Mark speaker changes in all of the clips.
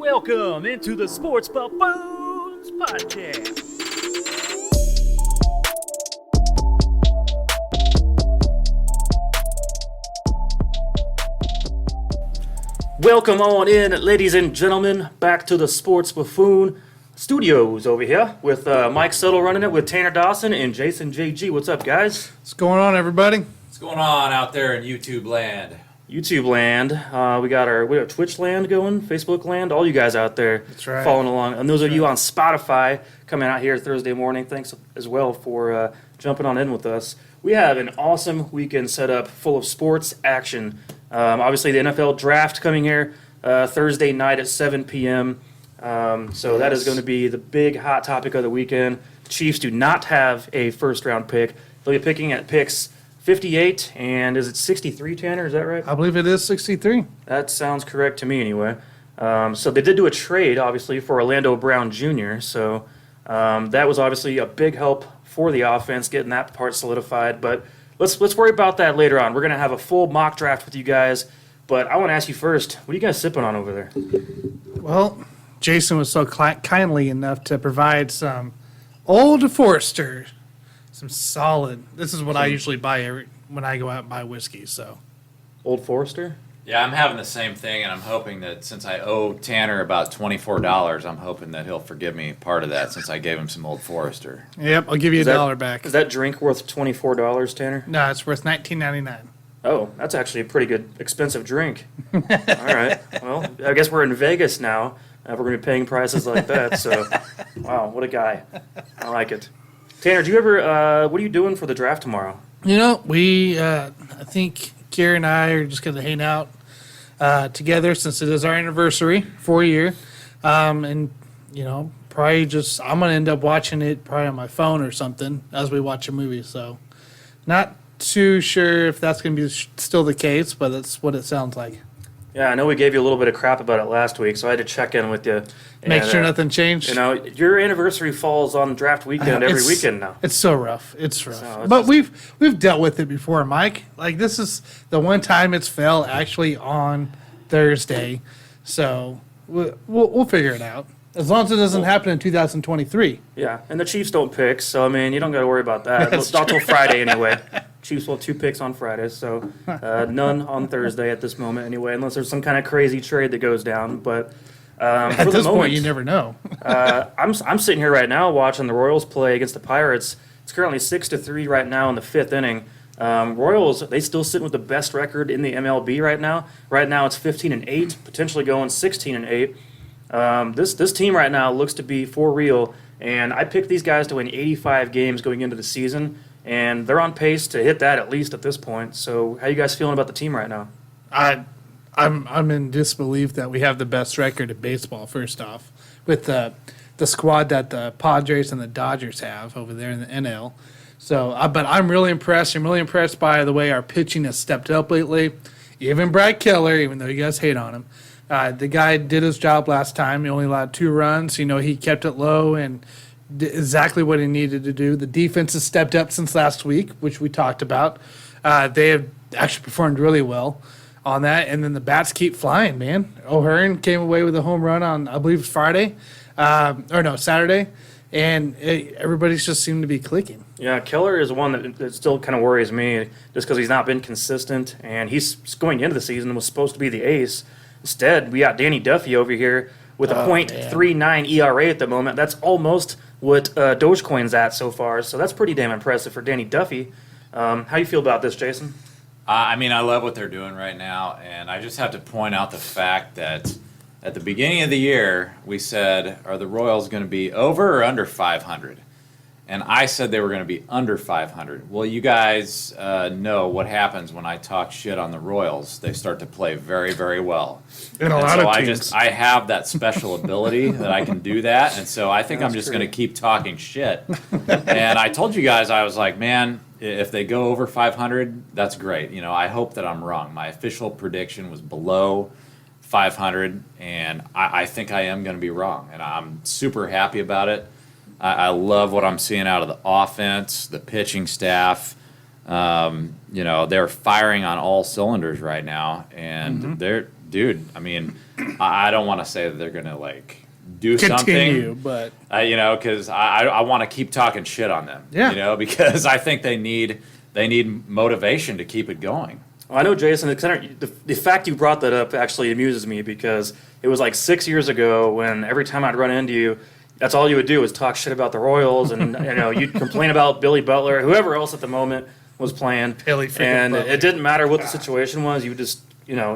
Speaker 1: Welcome into the Sports Buffoons podcast. Welcome on in, ladies and gentlemen, back to the Sports Buffoon Studios over here with Mike Settle running it with Tanner Dawson and Jason JG. What's up, guys?
Speaker 2: What's going on, everybody?
Speaker 3: What's going on out there in YouTube land?
Speaker 1: YouTube land. We got our Twitch land going, Facebook land, all you guys out there
Speaker 2: right.
Speaker 1: following along. And those of you on Spotify coming out here Thursday morning, thanks as well for jumping on in with us. We have an awesome weekend set up full of sports action. Obviously, the NFL draft coming here Thursday night at 7 p.m. So that is going to be the big hot topic of the weekend. The Chiefs do not have a first-round pick. They'll be picking at picks 58, and is it 63, Tanner? Is that right?
Speaker 2: I believe it is 63.
Speaker 1: That sounds correct to me anyway. So they did do a trade, obviously, for Orlando Brown Jr., so that was obviously a big help for the offense, getting that part solidified. But let's worry about that later on. We're going to have a full mock draft with you guys, but I want to ask you first, what are you guys sipping on over there?
Speaker 2: Well, Jason was so kindly enough to provide some Old Forester, some solid. This is what I usually buy when I go out and buy whiskey. So,
Speaker 1: Old Forester?
Speaker 3: Yeah, I'm having the same thing, and I'm hoping that since I owe Tanner about $24, I'm hoping that he'll forgive me part of that since I gave him some Old Forester.
Speaker 2: Yep, I'll give you $1 back.
Speaker 1: Is that drink worth $24, Tanner?
Speaker 2: No, it's worth $19.99.
Speaker 1: Oh, that's actually a pretty good, expensive drink. All right. Well, I guess we're in Vegas now. We're going to be paying prices like that. So, wow, what a guy. I like it. Tanner, do you ever, what are you doing for the draft tomorrow?
Speaker 2: You know, I think Kira and I are just going to hang out together since it is our anniversary, 4-year. And, you know, probably just, I'm going to end up watching it probably on my phone or something as we watch a movie. So, not too sure if that's going to be still the case, but that's what it sounds like.
Speaker 1: Yeah, I know we gave you a little bit of crap about it last week, so I had to check in with you.
Speaker 2: Make sure nothing changed.
Speaker 1: You know, your anniversary falls on draft weekend every weekend now.
Speaker 2: It's so rough. It's rough.
Speaker 1: So
Speaker 2: but we've dealt with it before, Mike. Like, this is the one time it's fell actually on Thursday. So we'll figure it out. As long as it doesn't happen in 2023.
Speaker 1: Yeah, and the Chiefs don't pick, so, I mean, you don't got to worry about that. Not till Friday anyway. Chiefs will have 2 picks on Friday, so none on Thursday at this moment anyway, unless there's some kind of crazy trade that goes down. But
Speaker 2: at
Speaker 1: for
Speaker 2: this
Speaker 1: the moment,
Speaker 2: point, you never know.
Speaker 1: I'm sitting here right now watching the Royals play against the Pirates. It's currently 6-3 right now in the 5th inning. Royals, they still sitting with the best record in the MLB right now. Right now it's 15-8, potentially going 16-8. This team right now looks to be for real, and I picked these guys to win 85 games going into the season, and they're on pace to hit that at least at this point. So how you guys feeling about the team right now?
Speaker 2: I'm in disbelief that we have the best record in baseball, first off, with the squad that the Padres and the Dodgers have over there in the NL. So, but I'm really impressed. I'm really impressed by the way our pitching has stepped up lately. Even Brad Keller, even though you guys hate on him, the guy did his job last time. He only allowed 2 runs. You know, he kept it low and did exactly what he needed to do. The defense has stepped up since last week, which we talked about. They have actually performed really well on that. And then the bats keep flying, man. O'Hearn came away with a home run on, I believe, Saturday. And everybody's just seemed to be clicking.
Speaker 1: Yeah, Keller is one that still kind of worries me just because he's not been consistent, and he's going into the season was supposed to be the ace. Instead, we got Danny Duffy over here with a .39 ERA at the moment. That's almost what DOGECOIN's at so far, so that's pretty damn impressive for Danny Duffy. How you feel about this, Jason?
Speaker 3: I mean, I love what they're doing right now, and I just have to point out the fact that at the beginning of the year, we said, are the Royals going to be over or under 500? And I said they were going to be under 500. Well, you guys know what happens when I talk shit on the Royals. They start to play very, very well.
Speaker 2: And a lot of teams.
Speaker 3: I have that special ability that I can do that. And so I think I'm just going to keep talking shit. And I told you guys, I was like, man, if they go over 500, that's great. You know, I hope that I'm wrong. My official prediction was below 500, and I think I am going to be wrong. And I'm super happy about it. I love what I'm seeing out of the offense, the pitching staff. You know, they're firing on all cylinders right now, and dude, I mean, I don't want to say that they're going to like do
Speaker 2: Continue,
Speaker 3: something,
Speaker 2: but
Speaker 3: because I want to keep talking shit on them, because I think they need motivation to keep it going.
Speaker 1: Well, I know, Jason, the fact you brought that up actually amuses me because it was like 6 years ago when every time I'd run into you, that's all you would do was talk shit about the Royals, and you'd complain about Billy Butler, whoever else at the moment was playing,
Speaker 2: Billy freaking
Speaker 1: and
Speaker 2: Butler.
Speaker 1: it didn't matter what the situation was. You would just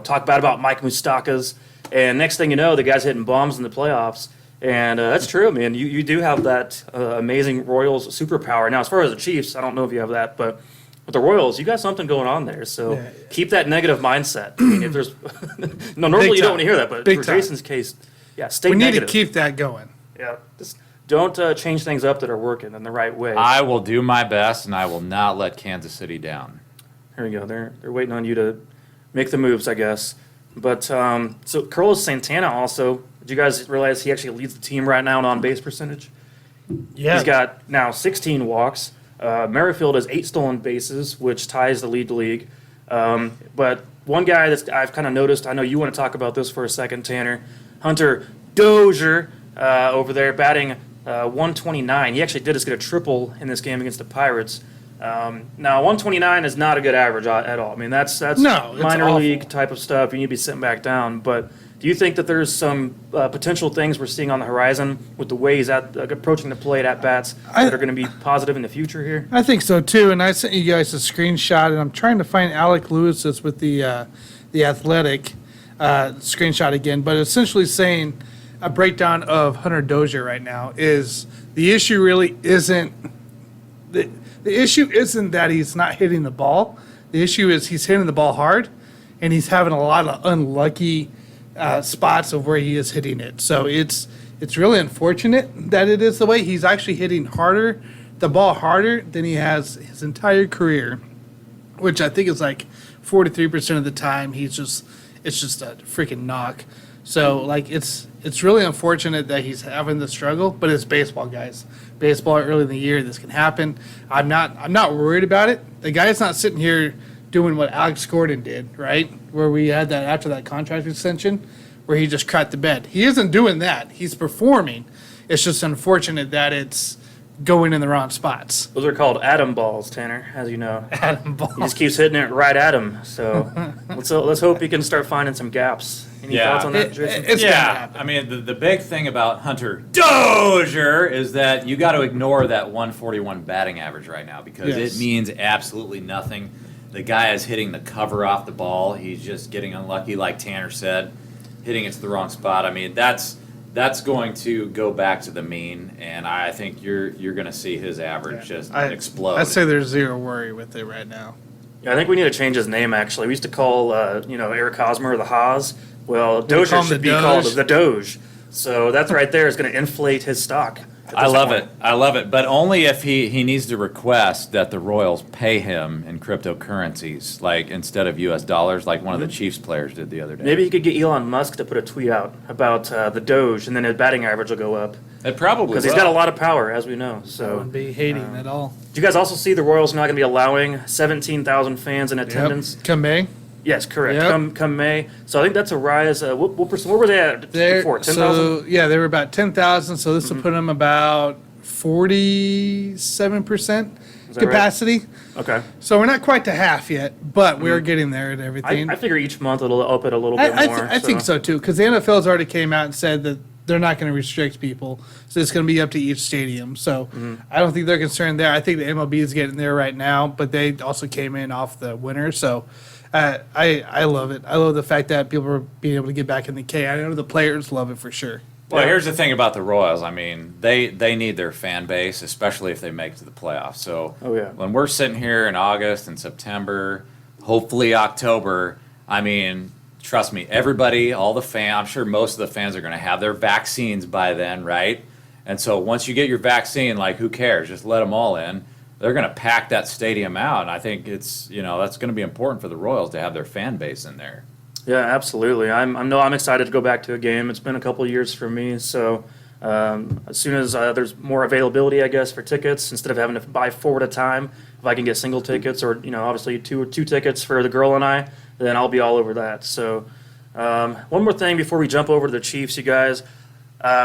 Speaker 1: talk bad about Mike Moustakas, and next thing you know, the guy's hitting bombs in the playoffs. And that's true, man. You do have that amazing Royals superpower. Now, as far as the Chiefs, I don't know if you have that, but with the Royals, you got something going on there. So keep that negative mindset. I mean, if there's normally you don't want to hear that, but for Jason's case, stay
Speaker 2: we need
Speaker 1: negative.
Speaker 2: to keep that going.
Speaker 1: Yeah, just don't change things up that are working in the right way.
Speaker 3: I will do my best, and I will not let Kansas City down.
Speaker 1: Here we go. They're waiting on you to make the moves, I guess. But so Carlos Santana also. Did you guys realize he actually leads the team right now in on-base percentage?
Speaker 2: Yeah,
Speaker 1: He's got now 16 walks. Merrifield has 8 stolen bases, which ties the lead league. But one guy that I've kind of noticed, I know you want to talk about this for a second, Tanner, Hunter Dozier over there batting 129. He actually did just get a triple in this game against the Pirates. Now, 129 is not a good average at all. I mean, that's
Speaker 2: No, it's
Speaker 1: minor
Speaker 2: awful.
Speaker 1: league type of stuff. You need to be sitting back down. But do you think that there's some potential things we're seeing on the horizon with the way he's approaching the plate at bats that are going to be positive in the future here?
Speaker 2: I think so too. And I sent you guys a screenshot, and I'm trying to find Alec Lewis's with the Athletic screenshot again, but essentially saying a breakdown of Hunter Dozier right now is the issue really isn't the issue isn't that he's not hitting the ball. The issue is he's hitting the ball hard, and he's having a lot of unlucky spots of where he is hitting it. So it's really unfortunate that it is the way he's actually hitting the ball harder than he has his entire career, which I think is like 43% of the time it's just a freaking knock. So like it's really unfortunate that he's having the struggle, but it's baseball, guys. Baseball early in the year, this can happen. I'm not worried about it. The guy's not sitting here doing what Alex Gordon did, right? Where we had that after that contract extension, where he just cracked the bed. He isn't doing that. He's performing. It's just unfortunate that it's going in the wrong spots.
Speaker 1: Those are called atom balls, Tanner, as you know.
Speaker 2: Adam Ball.
Speaker 1: He just keeps hitting it right at him. So let's hope he can start finding some gaps. Any thoughts on that, Jason?
Speaker 2: It's gonna
Speaker 3: Yeah,
Speaker 2: happen.
Speaker 3: I mean, the big thing about Hunter Dozier is that you got to ignore that 141 batting average right now because
Speaker 2: Yes.
Speaker 3: it means absolutely nothing. The guy is hitting the cover off the ball. He's just getting unlucky, like Tanner said, hitting it to the wrong spot. I mean, that's going to go back to the mean, and I think you're going to see his average just explode.
Speaker 2: I'd say there's zero worry with it right now.
Speaker 1: Yeah, I think we need to change his name, actually. We used to call, Eric Hosmer the Haas. Well, Dozier
Speaker 2: call him
Speaker 1: should
Speaker 2: the
Speaker 1: be
Speaker 2: Doge.
Speaker 1: called the Doge. So that's right there is going to inflate his stock.
Speaker 3: I love it. I love it. But only if he needs to request that the Royals pay him in cryptocurrencies, like instead of U.S. dollars, like one of the Chiefs players did the other day.
Speaker 1: Maybe he could get Elon Musk to put a tweet out about the Doge, and then his batting average will go up.
Speaker 3: It probably
Speaker 1: Because he's got a lot of power, as we know.
Speaker 2: I
Speaker 1: So,
Speaker 2: wouldn't be hating at all.
Speaker 1: do you guys also see the Royals now going to be allowing 17,000 fans in attendance?
Speaker 2: Yep. Come May.
Speaker 1: Yes, correct.
Speaker 2: Yep.
Speaker 1: Come May. So I think that's a rise. What percent? Where were they at before? 10,000.
Speaker 2: So yeah, they were about 10,000. So this will put them about 47%
Speaker 1: Is that
Speaker 2: capacity.
Speaker 1: Okay.
Speaker 2: So we're not quite to half yet, but we're getting there and everything.
Speaker 1: I figure each month it'll up it a little bit more.
Speaker 2: I think so too, because the NFL's already came out and said that they're not going to restrict people, so it's going to be up to each stadium. So I don't think they're concerned there. I think the MLB is getting there right now, but they also came in off the winner. So I love it. I love the fact that people are being able to get back in the K. I know the players love it for sure.
Speaker 3: Well, here's the thing about the Royals. I mean, they need their fan base, especially if they make it to the playoffs. So when we're sitting here in August and September, hopefully October, I mean, trust me, everybody, all the fans, I'm sure most of the fans are going to have their vaccines by then, right? And so once you get your vaccine, like, who cares? Just let them all in. They're going to pack that stadium out. And I think it's, that's going to be important for the Royals to have their fan base in there.
Speaker 1: Yeah, absolutely. I'm excited to go back to a game. It's been a couple of years for me, so as soon as there's more availability, I guess, for tickets, instead of having to buy 4 at a time, if I can get single tickets or obviously two tickets for the girl and I, then I'll be all over that. So One more thing before we jump over to the Chiefs, you guys.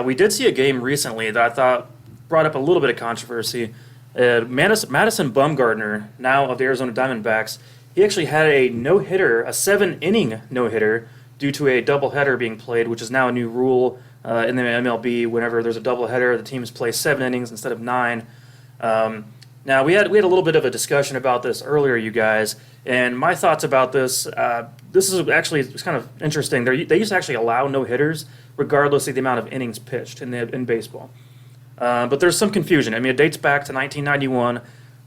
Speaker 1: We did see a game recently that I thought brought up a little bit of controversy. Madison Bumgarner, now of the Arizona Diamondbacks, he actually had a no-hitter, a 7-inning no-hitter, due to a doubleheader being played, which is now a new rule in the MLB. Whenever there's a doubleheader, the teams play 7 innings instead of 9. Now, we had a little bit of a discussion about this earlier, you guys, and my thoughts about this, this is actually it's kind of interesting. They used to actually allow no-hitters regardless of the amount of innings pitched in baseball. But there's some confusion. I mean, it dates back to 1991.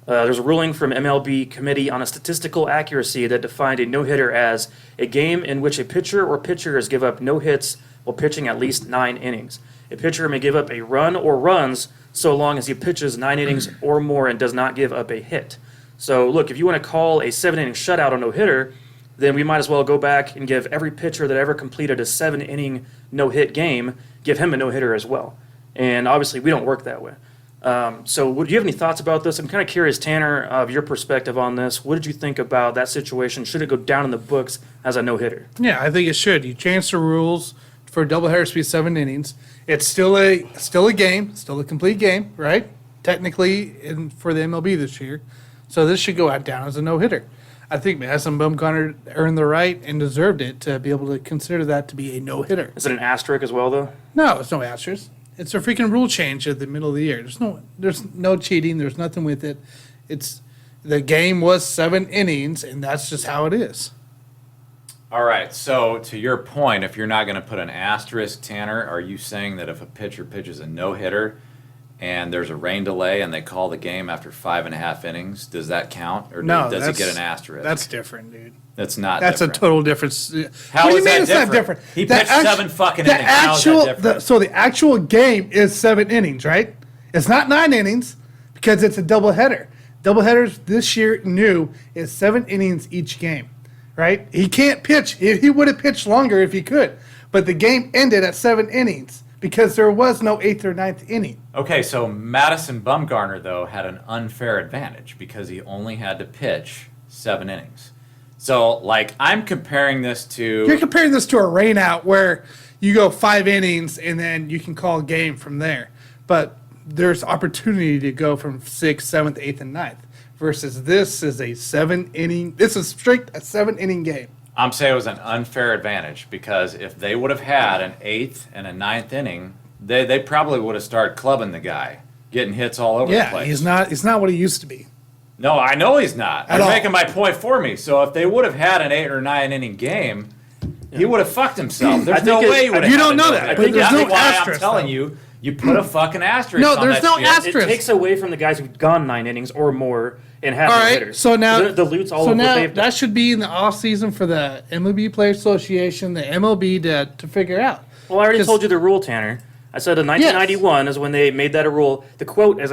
Speaker 1: There's a ruling from MLB Committee on a Statistical Accuracy that defined a no-hitter as a game in which a pitcher or pitchers give up no hits while pitching at least 9 innings. A pitcher may give up a run or runs so long as he pitches 9 innings or more and does not give up a hit. So, look, if you want to call a 7-inning shutout a no-hitter, then we might as well go back and give every pitcher that ever completed a 7-inning no-hit game, give him a no-hitter as well. And obviously, we don't work that way. So do you have any thoughts about this? I'm kind of curious, Tanner, of your perspective on this. What did you think about that situation? Should it go down in the books as a no-hitter?
Speaker 2: Yeah, I think it should. You change the rules for doubleheaders to be 7 innings. It's still a game, still a complete game, right? Technically, for the MLB this year. So this should go out down as a no-hitter. I think Madison Bumgarner earned the right and deserved it to be able to consider that to be a no-hitter.
Speaker 1: Is it an asterisk as well, though?
Speaker 2: No, it's no asterisk. It's a freaking rule change at the middle of the year. There's no cheating. There's nothing with it. The game was 7 innings, and that's just how it is.
Speaker 3: All right, so to your point, if you're not going to put an asterisk, Tanner, are you saying that if a pitcher pitches a no-hitter and there's a rain delay and they call the game after 5.5 innings, does that count? Or
Speaker 2: No,
Speaker 3: does it get an asterisk?
Speaker 2: That's different, dude.
Speaker 3: That's not
Speaker 2: That's
Speaker 3: different.
Speaker 2: a total difference.
Speaker 3: How
Speaker 2: What do
Speaker 3: is
Speaker 2: you mean
Speaker 3: that
Speaker 2: it's not
Speaker 3: different?
Speaker 2: different?
Speaker 3: He
Speaker 2: The
Speaker 3: pitched
Speaker 2: act-
Speaker 3: 7 fucking
Speaker 2: the
Speaker 3: innings. How is that
Speaker 2: actual-
Speaker 3: different?
Speaker 2: So the actual game is 7 innings, right? It's not 9 innings because it's a doubleheader. Doubleheaders this year new is 7 innings each game, right? He can't pitch. He would have pitched longer if he could, but the game ended at 7 innings because there was no 8th or 9th inning.
Speaker 3: Okay, so Madison Bumgarner, though, had an unfair advantage because he only had to pitch 7 innings. So, like, I'm comparing this to...
Speaker 2: You're comparing this to a rainout where you go 5 innings and then you can call a game from there. But there's opportunity to go from 6th, 7th, 8th, and 9th. Versus this is a 7-inning... This is strict a 7-inning game.
Speaker 3: I'm saying it was an unfair advantage because if they would have had an 8th and a 9th inning, they probably would have started clubbing the guy, getting hits all over the place.
Speaker 2: He's not what he used to be.
Speaker 3: No, I know he's not.
Speaker 2: At
Speaker 3: You're
Speaker 2: all.
Speaker 3: making my point for me. So if they would have had an 8 or 9 inning game, he would have fucked himself. There's no way he would have.
Speaker 2: You don't know that,
Speaker 1: but
Speaker 3: That's
Speaker 1: there's no
Speaker 3: why I'm
Speaker 2: asterisk,
Speaker 3: telling
Speaker 2: though.
Speaker 3: you, you put a fucking asterisk.
Speaker 2: No,
Speaker 3: on
Speaker 2: there's
Speaker 3: that
Speaker 2: no
Speaker 3: shit.
Speaker 2: asterisk.
Speaker 1: It takes away from the guys who've gone 9 innings or more and have
Speaker 2: All
Speaker 1: no
Speaker 2: right,
Speaker 1: hitters.
Speaker 2: so now
Speaker 1: It dilutes all
Speaker 2: so
Speaker 1: of what
Speaker 2: now
Speaker 1: they've done.
Speaker 2: that should be in the off season for the MLB Players Association, the MLB to figure out.
Speaker 1: Well, I already
Speaker 2: 'Cause-
Speaker 1: told you the rule, Tanner. I said in 1991 is when they made that a rule. The quote is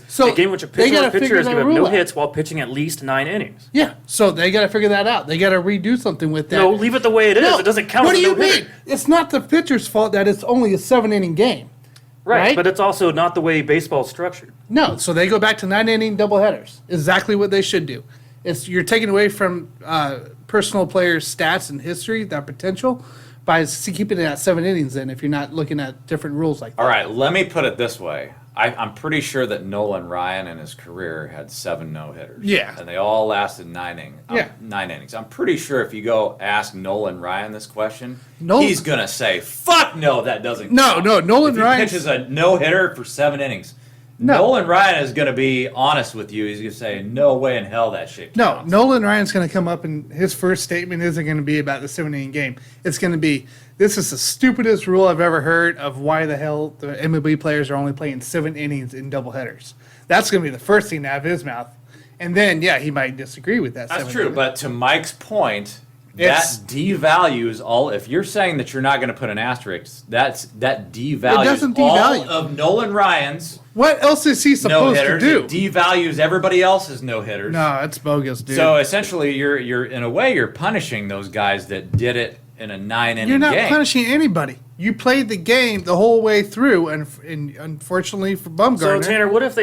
Speaker 2: So
Speaker 1: a game in which a
Speaker 2: they
Speaker 1: pitcher
Speaker 2: gotta
Speaker 1: or pitchers
Speaker 2: figure
Speaker 1: give
Speaker 2: that
Speaker 1: up
Speaker 2: rule
Speaker 1: no
Speaker 2: out.
Speaker 1: hits while pitching at least 9 innings.
Speaker 2: Yeah, so they got to figure that out. They got to redo something with that.
Speaker 1: No, leave it the way it is.
Speaker 2: No,
Speaker 1: It doesn't count
Speaker 2: What
Speaker 1: as
Speaker 2: do
Speaker 1: a
Speaker 2: you
Speaker 1: no-hitter.
Speaker 2: mean? It's not the pitcher's fault that it's only a 7-inning game. right?
Speaker 1: But it's also not the way baseball's structured.
Speaker 2: No, so they go back to 9-inning doubleheaders. Exactly what they should do. You're taking away from personal players' stats and history, that potential, by keeping it at 7 innings. Then, if you're not looking at different rules like that.
Speaker 3: All right, let me put it this way. I'm pretty sure that Nolan Ryan in his career had 7 no-hitters.
Speaker 2: Yeah.
Speaker 3: And they all lasted 9 innings. I'm pretty sure if you go ask Nolan Ryan this question, he's going to say, fuck no, that doesn't count.
Speaker 2: No, Nolan
Speaker 3: If he
Speaker 2: Ryan
Speaker 3: pitches a no-hitter for 7 innings, Nolan Ryan is going to be honest with you. He's going to say, no way in hell that shit counts.
Speaker 2: No, Nolan Ryan's going to come up and his first statement isn't going to be about the 7-inning game. It's going to be, this is the stupidest rule I've ever heard of why the hell the MLB players are only playing 7 innings in doubleheaders. That's going to be the first thing out of his mouth. And then, yeah, he might disagree with that.
Speaker 3: That's true, but to Mike's point, that devalues all. If you're saying that you're not going to put an asterisk, that devalues
Speaker 2: doesn't
Speaker 3: all
Speaker 2: devalue.
Speaker 3: of Nolan Ryan's
Speaker 2: What else is he supposed to
Speaker 3: no-hitters.
Speaker 2: do?
Speaker 3: It devalues everybody else's no-hitters.
Speaker 2: No, it's bogus, dude.
Speaker 3: So essentially, you're in a way you're punishing those guys that did it in a 9-inning game.
Speaker 2: You're not punishing anybody. You played the game the whole way through, and unfortunately for Bumgarner,
Speaker 1: So Tanner, what if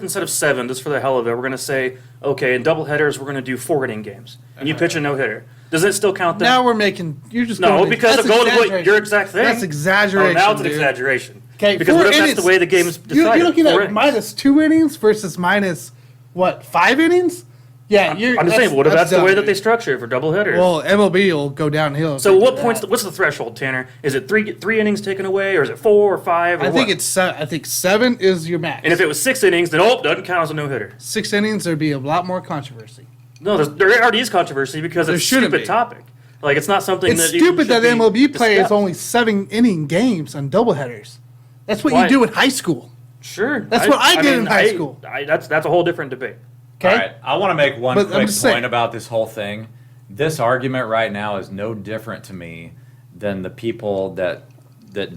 Speaker 1: instead of 7, just for the hell of it, we're going to say, okay, in doubleheaders we're going to do 4-inning games, and you pitch a no-hitter. Does it still count then?
Speaker 2: Now we're making. You're just
Speaker 1: No,
Speaker 2: going
Speaker 1: because of
Speaker 2: that's
Speaker 1: going to what
Speaker 2: exaggeration.
Speaker 1: your exact thing.
Speaker 2: That's exaggeration.
Speaker 1: Oh, now it's an
Speaker 2: dude.
Speaker 1: exaggeration.
Speaker 2: Okay,
Speaker 1: Because what if that's the way the game's decided?
Speaker 2: You're looking
Speaker 1: Four
Speaker 2: at
Speaker 1: innings.
Speaker 2: -2 innings versus minus what 5 innings? Yeah,
Speaker 1: I'm just saying, what if that's the way that they structure it for double headers?
Speaker 2: Well, MLB will go downhill. if
Speaker 1: so
Speaker 2: they do
Speaker 1: what
Speaker 2: that.
Speaker 1: points? What's the threshold, Tanner? Is it three innings taken away, or is it 4 or 5? Or
Speaker 2: I think
Speaker 1: what?
Speaker 2: it's I think 7 is your max.
Speaker 1: And if it was 6 innings, then doesn't count as a no hitter.
Speaker 2: 6 innings, there'd be a lot more controversy.
Speaker 1: No, there already is controversy because
Speaker 2: There
Speaker 1: it's a
Speaker 2: shouldn't
Speaker 1: stupid
Speaker 2: be.
Speaker 1: topic. Like it's not something
Speaker 2: It's
Speaker 1: that even
Speaker 2: stupid that
Speaker 1: should be
Speaker 2: MLB plays
Speaker 1: discussed.
Speaker 2: only 7-inning games on doubleheaders. That's what
Speaker 1: Why?
Speaker 2: you do in high school.
Speaker 1: Sure,
Speaker 2: That's what I did in high school.
Speaker 1: That's a whole different debate.
Speaker 2: Okay.
Speaker 3: All right, I want to make one
Speaker 2: But I'm
Speaker 3: quick
Speaker 2: just
Speaker 3: point
Speaker 2: saying.
Speaker 3: about this whole thing. This argument right now is no different to me than the people that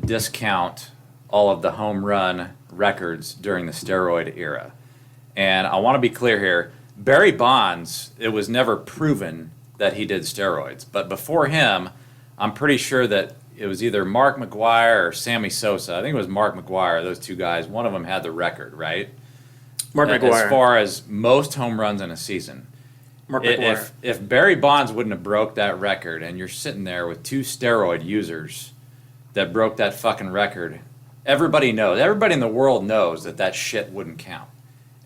Speaker 3: discount all of the home run records during the steroid era. And I want to be clear here. Barry Bonds, it was never proven that he did steroids. But before him, I'm pretty sure that it was either Mark McGwire or Sammy Sosa. I think it was Mark McGwire, those two guys. One of them had the record, right?
Speaker 1: Mark
Speaker 3: As
Speaker 1: McGwire.
Speaker 3: far as most home runs in a season.
Speaker 1: Mark McGwire.
Speaker 3: If Barry Bonds wouldn't have broke that record, and you're sitting there with 2 steroid users that broke that fucking record, everybody in the world knows that shit wouldn't count.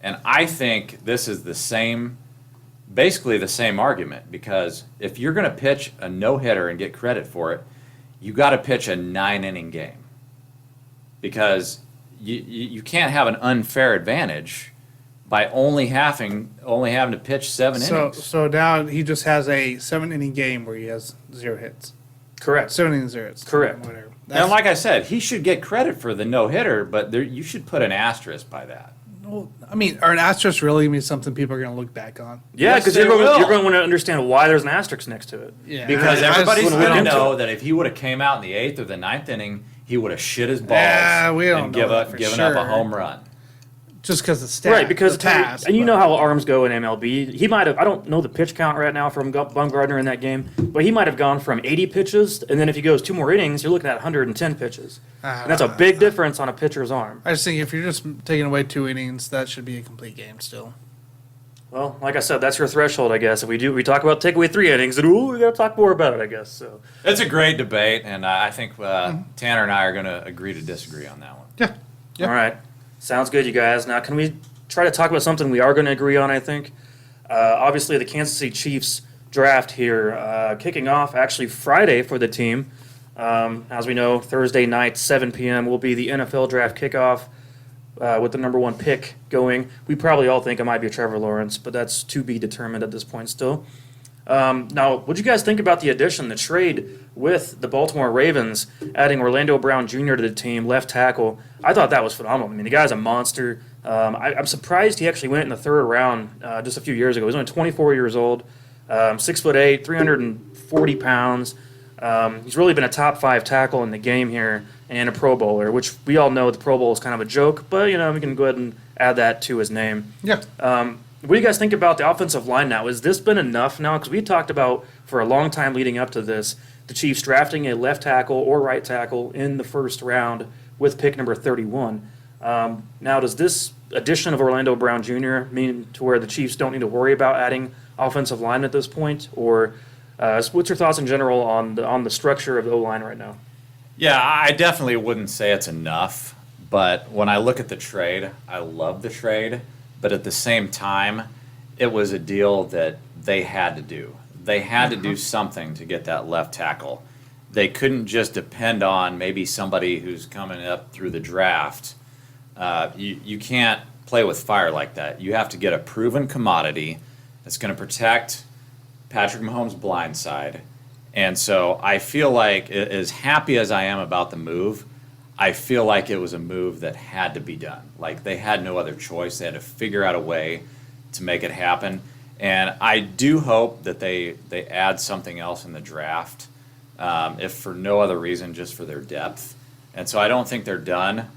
Speaker 3: And I think this is basically the same argument, because if you're going to pitch a no-hitter and get credit for it, you got to pitch a 9-inning game, because you can't have an unfair advantage by only having to pitch 7 innings.
Speaker 2: So now he just has a 7-inning game where he has 0 hits.
Speaker 1: Correct.
Speaker 2: 7 innings, 0 hits.
Speaker 1: Correct.
Speaker 2: Whatever.
Speaker 3: And like I said, he should get credit for the no-hitter, but you should put an asterisk by that.
Speaker 2: Well, I mean, are an asterisk really mean something people are going to look back on?
Speaker 1: Yeah,
Speaker 3: Yes,
Speaker 1: because
Speaker 3: they
Speaker 1: you're
Speaker 3: will.
Speaker 1: going to want to understand why there's an asterisk next to it.
Speaker 2: Yeah.
Speaker 3: Because
Speaker 2: I just
Speaker 3: everybody's
Speaker 2: wanna
Speaker 3: going to
Speaker 1: look into
Speaker 3: know that if he would have came out in the 8th or the 9th inning, he would have shit his balls
Speaker 2: We don't
Speaker 3: and
Speaker 2: know that for
Speaker 3: given up
Speaker 2: sure.
Speaker 3: a home run.
Speaker 2: Just because the stat,
Speaker 1: Right, because
Speaker 2: the pass,
Speaker 1: and you
Speaker 2: but-
Speaker 1: know how arms go in MLB. He might have, I don't know the pitch count right now from Bumgarner in that game, but he might have gone from 80 pitches, and then if he goes 2 more innings, you're looking at 110 pitches. And that's a big difference on a pitcher's arm.
Speaker 2: I just think if you're just taking away 2 innings, that should be a complete game still.
Speaker 1: Well, like I said, that's your threshold, I guess. If we talk about take away 3 innings, then we got to talk more about it, I guess. So
Speaker 3: It's a great debate, and I think Tanner and I are going to agree to disagree on that one.
Speaker 2: Yeah. Yep.
Speaker 1: All right. Sounds good, you guys. Now, can we try to talk about something we are going to agree on, I think? Obviously, the Kansas City Chiefs draft here, kicking off actually Friday for the team. As we know, Thursday night, 7 p.m. will be the NFL draft kickoff with the number 1 pick going. We probably all think it might be Trevor Lawrence, but that's to be determined at this point still. Now, what do you guys think about the addition, the trade with the Baltimore Ravens, adding Orlando Brown Jr. to the team, left tackle? I thought that was phenomenal. I mean, the guy's a monster. I'm surprised he actually went in the 3rd round just a few years ago. He's only 24 years old, 6'8", 340 pounds. He's really been a top 5 tackle in the game here and a Pro Bowler, which we all know the Pro Bowl is kind of a joke, but, we can go ahead and add that to his name.
Speaker 2: Yeah.
Speaker 1: What do you guys think about the offensive line now? Has this been enough now? Because we talked about for a long time leading up to this, the Chiefs drafting a left tackle or right tackle in the 1st round with pick number 31. Now, does this addition of Orlando Brown Jr. mean to where the Chiefs don't need to worry about adding offensive line at this point? Or what's your thoughts in general on the structure of the O-line right now?
Speaker 3: Yeah, I definitely wouldn't say it's enough, but when I look at the trade, I love the trade, but at the same time, it was a deal that they had to do. They had to do something to get that left tackle. They couldn't just depend on maybe somebody who's coming up through the draft. You can't play with fire like that. You have to get a proven commodity that's going to protect Patrick Mahomes' blind side. And so I feel like, as happy as I am about the move, I feel like it was a move that had to be done. Like, they had no other choice. They had to figure out a way to make it happen. And I do hope that they add something else in the draft, if for no other reason, just for their depth. And so I don't think they're done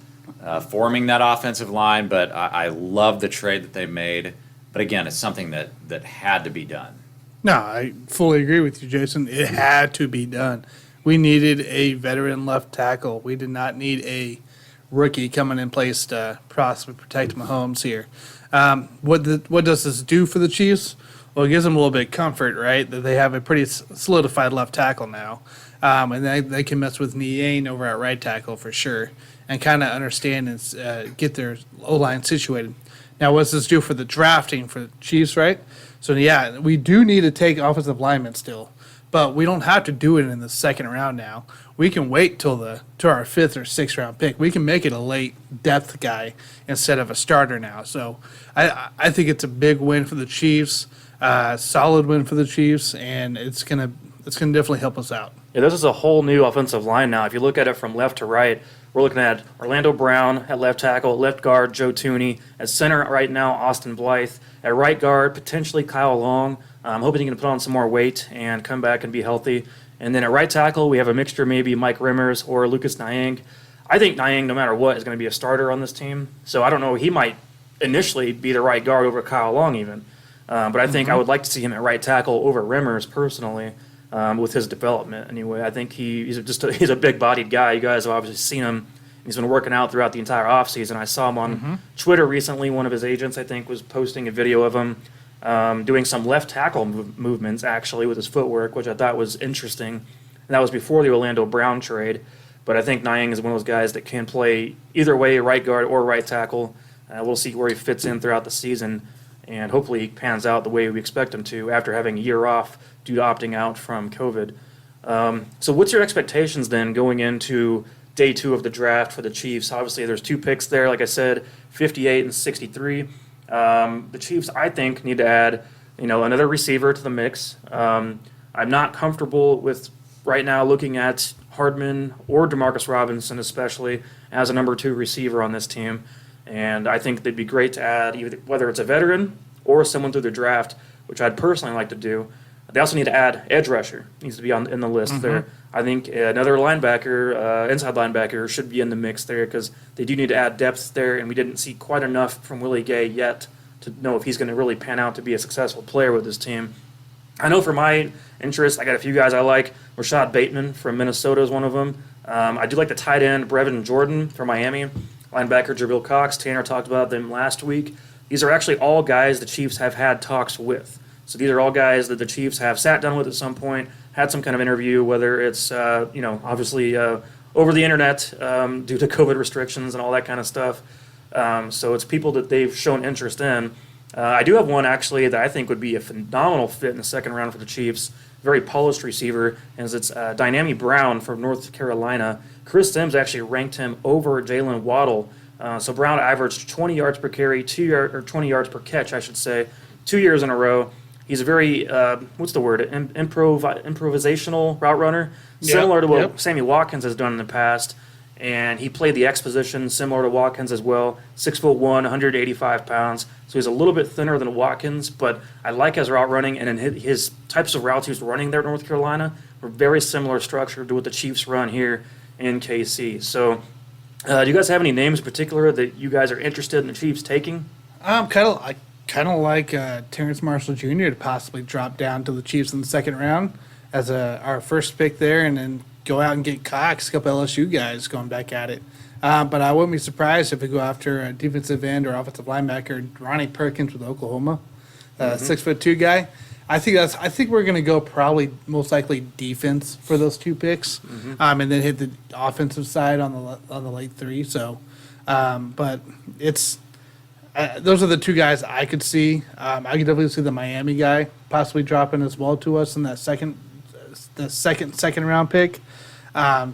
Speaker 3: forming that offensive line, but I love the trade that they made. But again, it's something that had to be done.
Speaker 2: No, I fully agree with you, Jason. It had to be done. We needed a veteran left tackle. We did not need a rookie coming in place to possibly protect Mahomes here. What does this do for the Chiefs? Well, it gives them a little bit of comfort, right? That they have a pretty solidified left tackle now. And they can mess with Niang over at right tackle for sure and kind of understand and get their O-line situated. Now, what does this do for the drafting for the Chiefs, right? So, yeah, we do need to take offensive linemen still, but we don't have to do it in the second round now. We can wait till our 5th or 6th round pick. We can make it a late depth guy instead of a starter now. So, I think it's a big win for the Chiefs, solid win for the Chiefs, and it's gonna definitely help us out.
Speaker 1: Yeah, this is a whole new offensive line now. If you look at it from left to right, we're looking at Orlando Brown at left tackle, left guard Joe Thuney, at center right now Austin Blythe, at right guard potentially Kyle Long. I'm hoping he can put on some more weight and come back and be healthy. And then at right tackle, we have a mixture, maybe Mike Rimmers or Lucas Niang. I think Niang, no matter what, is going to be a starter on this team. So I don't know. He might initially be the right guard over Kyle Long even. But I think I would like to see him at right tackle over Rimmers personally with his development anyway. I think he's a big-bodied guy. You guys have obviously seen him. He's been working out throughout the entire offseason. I saw him on Twitter recently. One of his agents, I think, was posting a video of him doing some left tackle movements, actually, with his footwork, which I thought was interesting. And that was before the Orlando Brown trade. But I think Niang is one of those guys that can play either way, right guard or right tackle. We'll see where he fits in throughout the season. And hopefully he pans out the way we expect him to after having a year off due to opting out from COVID. So what's your expectations then going into day 2 of the draft for the Chiefs? Obviously, there's 2 picks there, like I said, 58 and 63. The Chiefs, I think, need to add, another receiver to the mix. I'm not comfortable with right now looking at Hardman or Demarcus Robinson, especially as a number 2 receiver on this team. And I think it'd be great to add whether it's a veteran or someone through the draft, which I'd personally like to do. They also need to add edge rusher. Needs to be in the list there. I think another linebacker, inside linebacker, should be in the mix there because they do need to add depth there, and we didn't see quite enough from Willie Gay yet to know if he's going to really pan out to be a successful player with this team. I know for my interest, I got a few guys I like. Rashad Bateman from Minnesota is one of them. I do like the tight end Brevin Jordan from Miami. Linebacker Jabril Cox, Tanner talked about them last week. These are actually all guys the Chiefs have had talks with. So these are all guys that the Chiefs have sat down with at some point, had some kind of interview, whether it's, obviously over the internet due to COVID restrictions and all that kind of stuff. So it's people that they've shown interest in. I do have one, actually, that I think would be a phenomenal fit in the second round for the Chiefs. Very polished receiver, and it's Dynami Brown from North Carolina. Chris Sims actually ranked him over Jalen Waddle. So Brown averaged 20 yards per carry, 20 yards per catch, I should say, 2 years in a row. He's a very, improvisational route runner, similar to what Sammy Watkins has done in the past. And he played the X position, similar to Watkins as well. 6'1", 185 pounds. So he's a little bit thinner than Watkins, but I like his route running. And in his types of routes he was running there at North Carolina were very similar structure to what the Chiefs run here in KC. So do you guys have any names in particular that you guys are interested in the Chiefs taking?
Speaker 2: I kind of like Terrence Marshall Jr. to possibly drop down to the Chiefs in the second round as our first pick there, and then go out and get Cox, a couple LSU guys going back at it. But I wouldn't be surprised if we go after a defensive end or offensive linebacker, Ronnie Perkins with Oklahoma, 6'2" guy. I think we're going to go probably most likely defense for those 2 picks, and then hit the offensive side on the late 3. So, but it's those are the 2 guys I could see. I could definitely see the Miami guy possibly dropping as well to us in that second round pick. I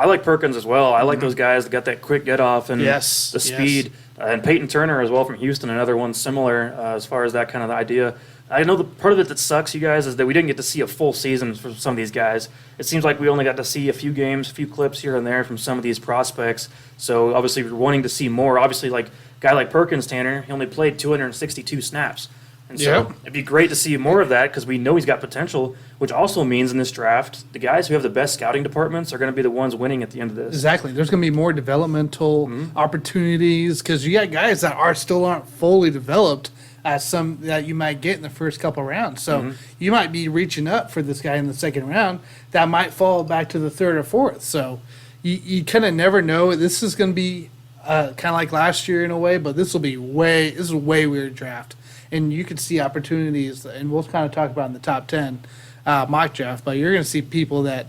Speaker 2: like Perkins as well. I like those guys that got that quick get off and the speed. And Peyton Turner as well from Houston, another one similar as far as that kind of idea. I know the part of it that sucks, you guys, is that we didn't get to see a full season for some of these guys. It seems like we only got to see a few games, a few clips here and there from some of these prospects. So obviously we're wanting to see more. Obviously, like a guy like Perkins, Tanner, he only played 262 snaps. And so it'd be great to see more of that because we know he's got potential, which also means in this draft, the guys who have the best scouting departments are going to be the ones winning at the end of this. Exactly. There's going to be more developmental opportunities because you got guys that aren't fully developed as some that you might get in the first couple rounds. So you might be reaching up for this guy in the second round that might fall back to the third or fourth. So you kind of never know. This is going to be kind of like last year in a way, but this is a way weird draft. and you could see opportunities, and we'll kind of talk about in the top 10 mock draft, but you're going to see people that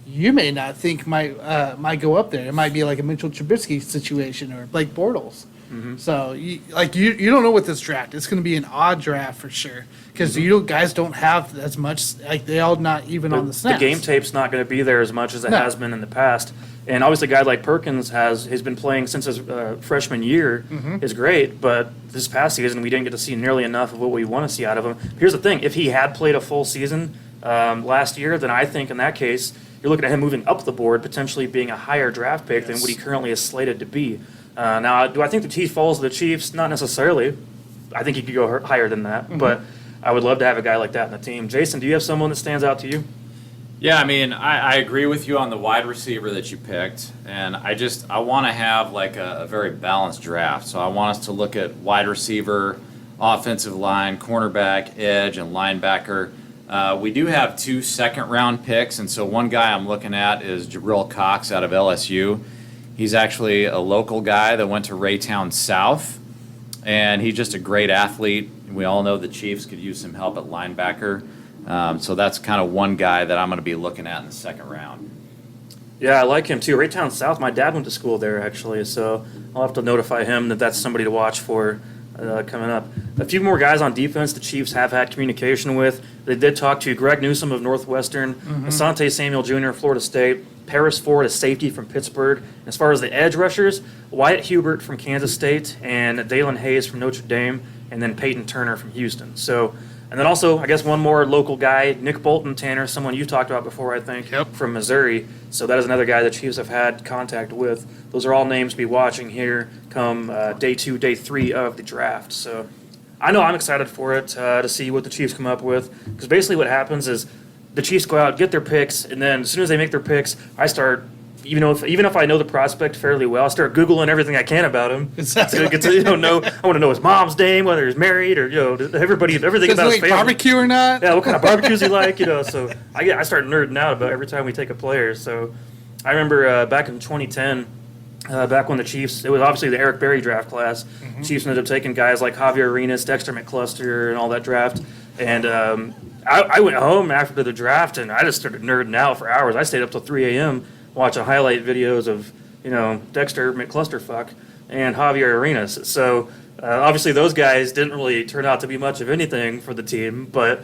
Speaker 2: you may not think might go up there. It might be like a Mitchell Trubisky situation or Blake Bortles. So you don't know what this draft. It's going to be an odd draft for sure because guys don't have as much. Like they all not even on the snaps.
Speaker 1: The game tape's not going to be there as much as it has been in the past. And obviously, a guy like Perkins has been playing since his freshman year is great. But this past season, we didn't get to see nearly enough of what we want to see out of him. Here's the thing: if he had played a full season last year, then I think in that case, you're looking at him moving up the board, potentially being a higher draft pick than what he currently is slated to be. Now, do I think the Chiefs falls to the Chiefs? Not necessarily. I think he could go higher than that. But I would love to have a guy like that in the team. Jason, do you have someone that stands out to you?
Speaker 3: Yeah, I mean, I agree with you on the wide receiver that you picked, and I want to have like a very balanced draft. So I want us to look at wide receiver, offensive line, cornerback, edge, and linebacker. We do have 2 second-round picks, and so one guy I'm looking at is Jabril Cox out of LSU. He's actually a local guy that went to Raytown South, and he's just a great athlete. We all know the Chiefs could use some help at linebacker. So that's kind of one guy that I'm going to be looking at in the second round.
Speaker 1: Yeah, I like him too. Raytown South, my dad went to school there actually, so I'll have to notify him that that's somebody to watch for coming up. A few more guys on defense the Chiefs have had communication with. They did talk to Greg Newsome of Northwestern, Asante Samuel Jr., Florida State, Paris Ford, a safety from Pittsburgh. As far as the edge rushers, Wyatt Hubert from Kansas State and Dalen Hayes from Notre Dame, and then Peyton Turner from Houston. So, and then also, I guess one more local guy, Nick Bolton, Tanner, someone you've talked about before, I think, from Missouri. So that is another guy the Chiefs have had contact with. Those are all names to be watching here come day 2, day 3 of the draft. So I know I'm excited for it to see what the Chiefs come up with, because basically what happens is the Chiefs go out, get their picks, and then as soon as they make their picks, I start, even if I know the prospect fairly well, I start Googling everything I can about him.
Speaker 2: Exactly.
Speaker 1: To get to know. I want to know his mom's name, whether he's married, or everything about his family.
Speaker 2: Barbecue or not?
Speaker 1: Yeah, what kind of barbecues he like, So I start nerding out about every time we take a player. So I remember back in 2010, back when the Chiefs, it was obviously the Eric Berry draft class. Chiefs ended up taking guys like Javier Arenas, Dexter McCluster, and all that draft. And I went home after the draft, and I just started nerding out for hours. I stayed up till 3 a.m. watching highlight videos of, Dexter McClusterfuck and Javier Arenas. So obviously those guys didn't really turn out to be much of anything for the team, but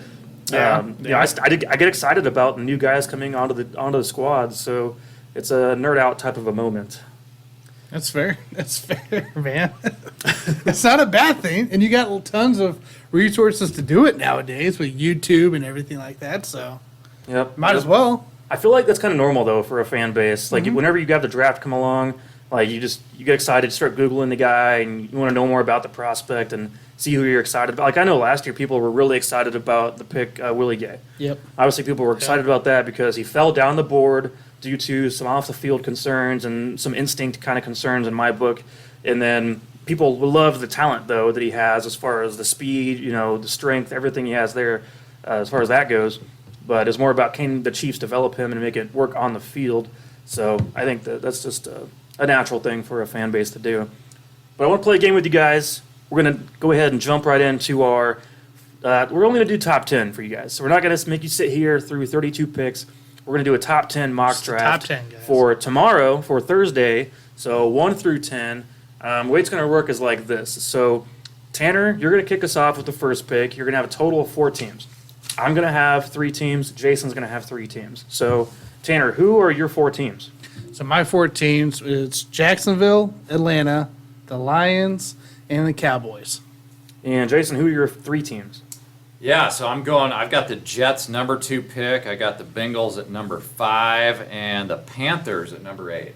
Speaker 1: I get excited about the new guys coming onto the squad. So it's a nerd out type of a moment.
Speaker 2: That's fair. That's fair, man. It's not a bad thing, and you got tons of resources to do it nowadays with YouTube and everything like that. So, might as well.
Speaker 1: I feel like that's kind of normal though for a fan base. Like whenever you have the draft come along, like you get excited, start Googling the guy, and you want to know more about the prospect and see who you're excited about. Like I know last year people were really excited about the pick Willie Gay.
Speaker 2: Yep.
Speaker 1: Obviously people were excited about that because he fell down the board due to some off-the-field concerns and some instinct kind of concerns in my book. And then people love the talent, though, that he has as far as the speed, the strength, everything he has there as far as that goes. But it's more about can the Chiefs develop him and make it work on the field. So I think that's just a natural thing for a fan base to do. But I want to play a game with you guys. We're going to go ahead and jump right into our we're only going to do top 10 for you guys. So we're not going to make you sit here through 32 picks. We're going to do a top 10 mock draft
Speaker 2: top 10, guys.
Speaker 1: For tomorrow, for Thursday. So 1 through 10. The way it's going to work is like this. So, Tanner, you're going to kick us off with the first pick. You're going to have a total of 4 teams. I'm going to have 3 teams. Jason's going to have 3 teams. So, Tanner, who are your 4 teams?
Speaker 2: So my 4 teams is Jacksonville, Atlanta, the Lions, and the Cowboys.
Speaker 1: And Jason, who are your 3 teams?
Speaker 3: Yeah, so I've got the Jets number 2 pick, I got the Bengals at number 5, and the Panthers at number 8.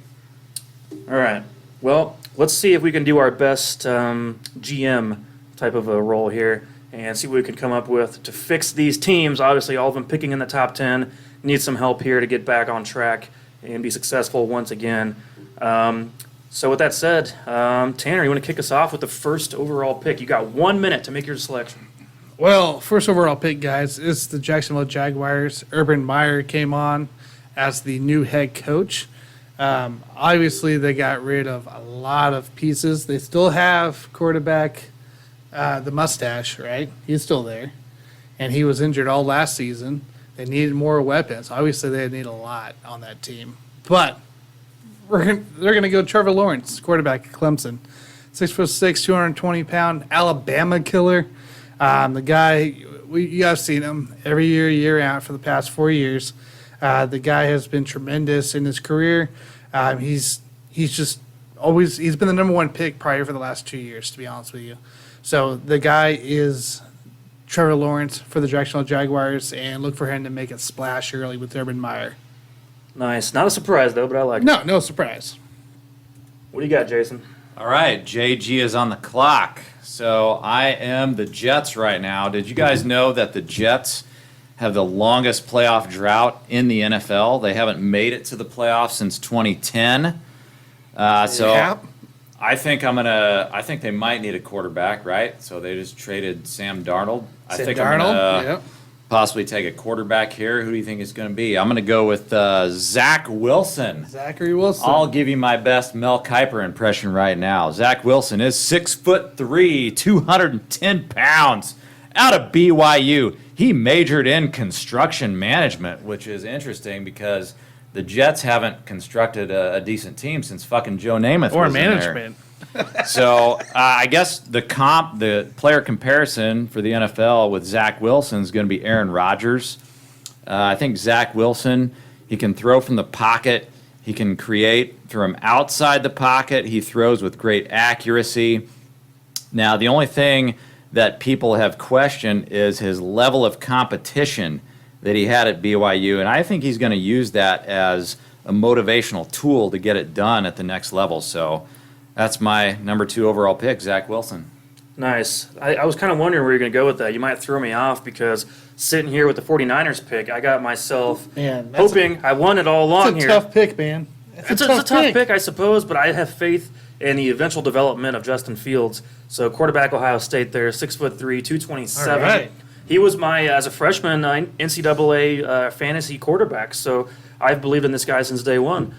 Speaker 1: All right. Well, let's see if we can do our best GM type of a role here and see what we can come up with to fix these teams. Obviously, all of them picking in the top 10. Need some help here to get back on track and be successful once again. So with that said, Tanner, you want to kick us off with the first overall pick? You got 1 minute to make your selection.
Speaker 2: Well, first overall pick, guys, is the Jacksonville Jaguars. Urban Meyer came on as the new head coach. Obviously, they got rid of a lot of pieces. They still have quarterback the mustache, right? He's still there. And he was injured all last season. They needed more weapons. Obviously, they need a lot on that team. But they're going to go Trevor Lawrence, quarterback at Clemson. 6'6", 220-pound Alabama killer. The guy, you guys seen him every year out for the past 4 years. The guy has been tremendous in his career. He's just always, he's been the number one pick probably for the last 2 years, to be honest with you. So the guy is Trevor Lawrence for the Directional Jaguars, and look for him to make a splash early with Urban Meyer.
Speaker 1: Nice. Not a surprise, though, but I like it.
Speaker 2: No surprise.
Speaker 1: What do you got, Jason?
Speaker 3: All right, JG is on the clock. So I am the Jets right now. Did you guys know that the Jets have the longest playoff drought in the NFL? They haven't made it to the playoffs since 2010.
Speaker 2: Yep.
Speaker 3: I think they might need a quarterback, right? So they just traded Sam Darnold. I think I'm gonna possibly take a quarterback here. Who do you think it's going to be? I'm going to go with Zach Wilson.
Speaker 2: Zachary Wilson.
Speaker 3: I'll give you my best Mel Kiper impression right now. Zach Wilson is 6'3", 210 pounds, out of BYU. He majored in construction management, which is interesting because the Jets haven't constructed a decent team since fucking Joe Namath
Speaker 2: Or
Speaker 3: was in there.
Speaker 2: management.
Speaker 3: So I guess the player comparison for the NFL with Zach Wilson is going to be Aaron Rodgers. I think Zach Wilson, he can throw from the pocket. He can create from outside the pocket. He throws with great accuracy. Now, the only thing that people have questioned is his level of competition that he had at BYU, and I think he's going to use that as a motivational tool to get it done at the next level. So that's my number 2 overall pick, Zach Wilson.
Speaker 1: Nice. I was kind of wondering where you're going to go with that. You might throw me off because sitting here with the 49ers pick, I got myself hoping I won it all along
Speaker 2: It's a
Speaker 1: here.
Speaker 2: tough pick, man.
Speaker 1: It's a tough pick, I suppose, but I have faith in the eventual development of Justin Fields. So quarterback, Ohio State there, 6'3", 227.
Speaker 2: All right.
Speaker 1: He was my, as a freshman, NCAA fantasy quarterback. So I've believed in this guy since day one.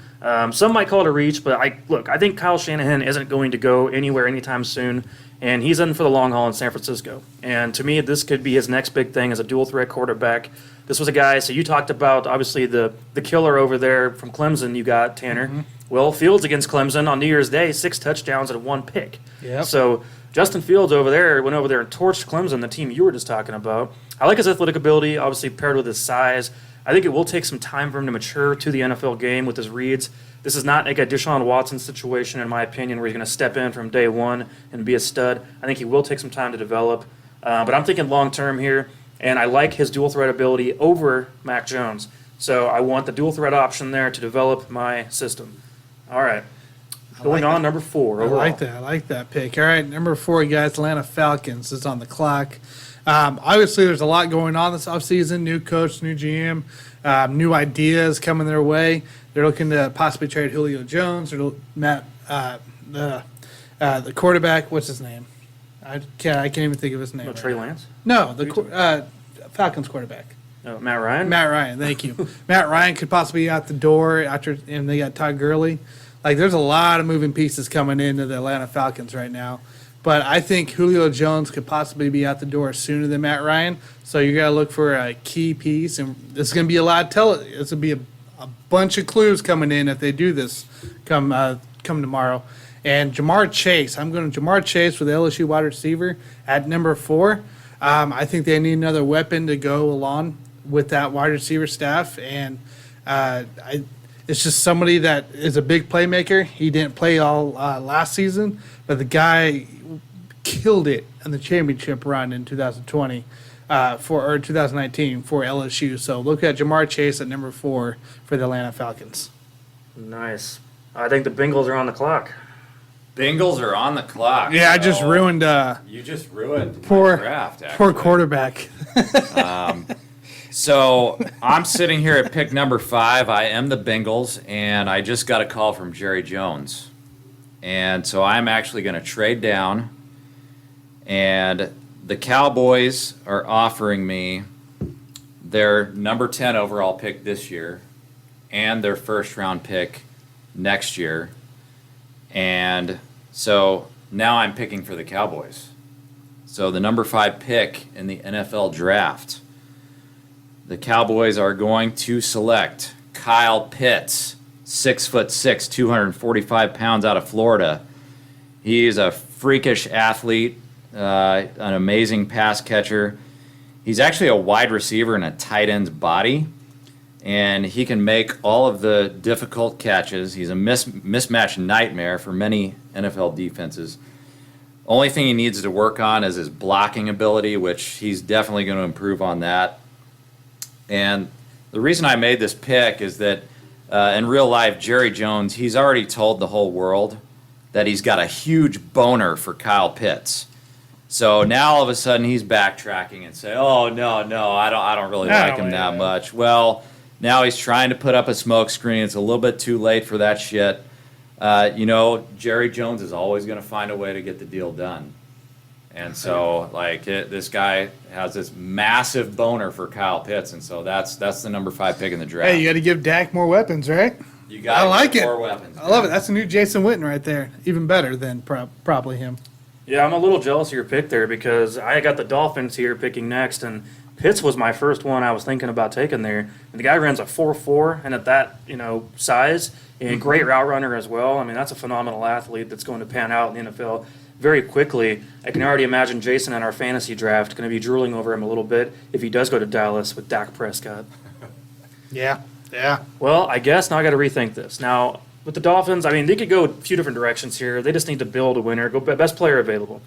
Speaker 1: Some might call it a reach, but I think Kyle Shanahan isn't going to go anywhere anytime soon, and he's in for the long haul in San Francisco. And to me, this could be his next big thing as a dual-threat quarterback. This was a guy, so you talked about, obviously, the killer over there from Clemson you got, Tanner. Mm-hmm. Well, Fields against Clemson on New Year's Day, 6 touchdowns and 1 pick.
Speaker 2: Yep.
Speaker 1: So Justin Fields went over there and torched Clemson, the team you were just talking about. I like his athletic ability, obviously paired with his size. I think it will take some time for him to mature to the NFL game with his reads. This is not like a Deshaun Watson situation, in my opinion, where he's going to step in from day one and be a stud. I think he will take some time to develop. But I'm thinking long-term here, and I like his dual-threat ability over Mac Jones. So I want the dual-threat option there to develop my system. All right. Going on, number 4 overall.
Speaker 2: I like that pick. All right, number 4, guys, Atlanta Falcons is on the clock. Obviously, there's a lot going on this offseason. New coach, new GM, new ideas coming their way. They're looking to possibly trade Julio Jones or the quarterback. What's his name? I can't even think of his name.
Speaker 1: Trey Lance?
Speaker 2: No, the Falcons quarterback.
Speaker 1: Oh, Matt Ryan?
Speaker 2: Matt Ryan, thank you. Matt Ryan could possibly be out the door and they got Todd Gurley. Like, there's a lot of moving pieces coming into the Atlanta Falcons right now. But I think Julio Jones could possibly be out the door sooner than Matt Ryan. So you got to look for a key piece. And this is going to be a lot of This will be a bunch of clues coming in if they do this come tomorrow. And Jamar Chase. I'm going to Jamar Chase for the LSU wide receiver at number 4. I think they need another weapon to go along with that wide receiver staff. And it's just somebody that is a big playmaker. He didn't play all last season, but the guy killed it in the championship run in 2019 for LSU. So look at Jamar Chase at number 4 for the Atlanta Falcons.
Speaker 1: Nice. I think the Bengals are on the clock.
Speaker 3: Bengals are on the clock.
Speaker 2: Yeah, I just ruined.
Speaker 3: You just ruined
Speaker 2: poor
Speaker 3: my draft. Actually.
Speaker 2: Poor quarterback.
Speaker 3: So I'm sitting here at pick number 5. I am the Bengals, and I just got a call from Jerry Jones. And so I'm actually going to trade down, and the Cowboys are offering me their number 10 overall pick this year and their first-round pick next year. And so now I'm picking for the Cowboys. So the number 5 pick in the NFL draft. The Cowboys are going to select Kyle Pitts, 6'6", 245 pounds out of Florida. He is a freakish athlete, an amazing pass catcher. He's actually a wide receiver in a tight end's body, and he can make all of the difficult catches. He's a mismatch nightmare for many NFL defenses. Only thing he needs to work on is his blocking ability, which he's definitely going to improve on that. And the reason I made this pick is that in real life, Jerry Jones, he's already told the whole world that he's got a huge boner for Kyle Pitts. So now all of a sudden he's backtracking and say, "Oh no, I don't really like him that much." Well, now he's trying to put up a smoke screen. It's a little bit too late for that shit. Jerry Jones is always going to find a way to get the deal done. And so, this guy has this massive boner for Kyle Pitts, and so that's the number 5 pick in the draft.
Speaker 2: Hey, you got to give Dak more weapons, right?
Speaker 3: You got
Speaker 2: I like it.
Speaker 3: more weapons.
Speaker 2: I love it. That's a new Jason Witten right there. Even better than probably him.
Speaker 1: Yeah, I'm a little jealous of your pick there because I got the Dolphins here picking next, and Pitts was my first one I was thinking about taking there. And the guy runs a 4.4, and at that size, and great route runner as well. I mean, that's a phenomenal athlete that's going to pan out in the NFL very quickly. I can already imagine Jason in our fantasy draft going to be drooling over him a little bit if he does go to Dallas with Dak Prescott.
Speaker 2: Yeah.
Speaker 1: Well, I guess now I got to rethink this. Now, with the Dolphins, I mean, they could go a few different directions here. They just need to build a winner, go best player available.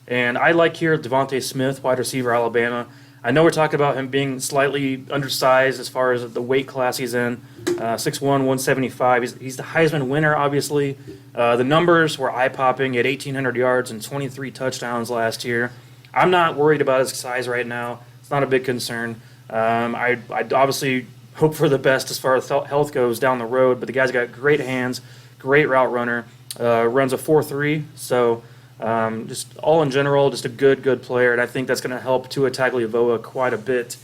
Speaker 1: And I like here Devontae Smith, wide receiver, Alabama. I know we're talking about him being slightly undersized as far as the weight class he's in, 6'1", 175. He's the Heisman winner, obviously. The numbers were eye-popping at 1,800 yards and 23 touchdowns last year. I'm not worried about his size right now. It's not a big concern. I'd obviously hope for the best as far as health goes down the road, but the guy's got great hands, great route runner, runs a 4.3, so just all in general, just a good player, and I think that's going to help Tua Tagovailoa quite a bit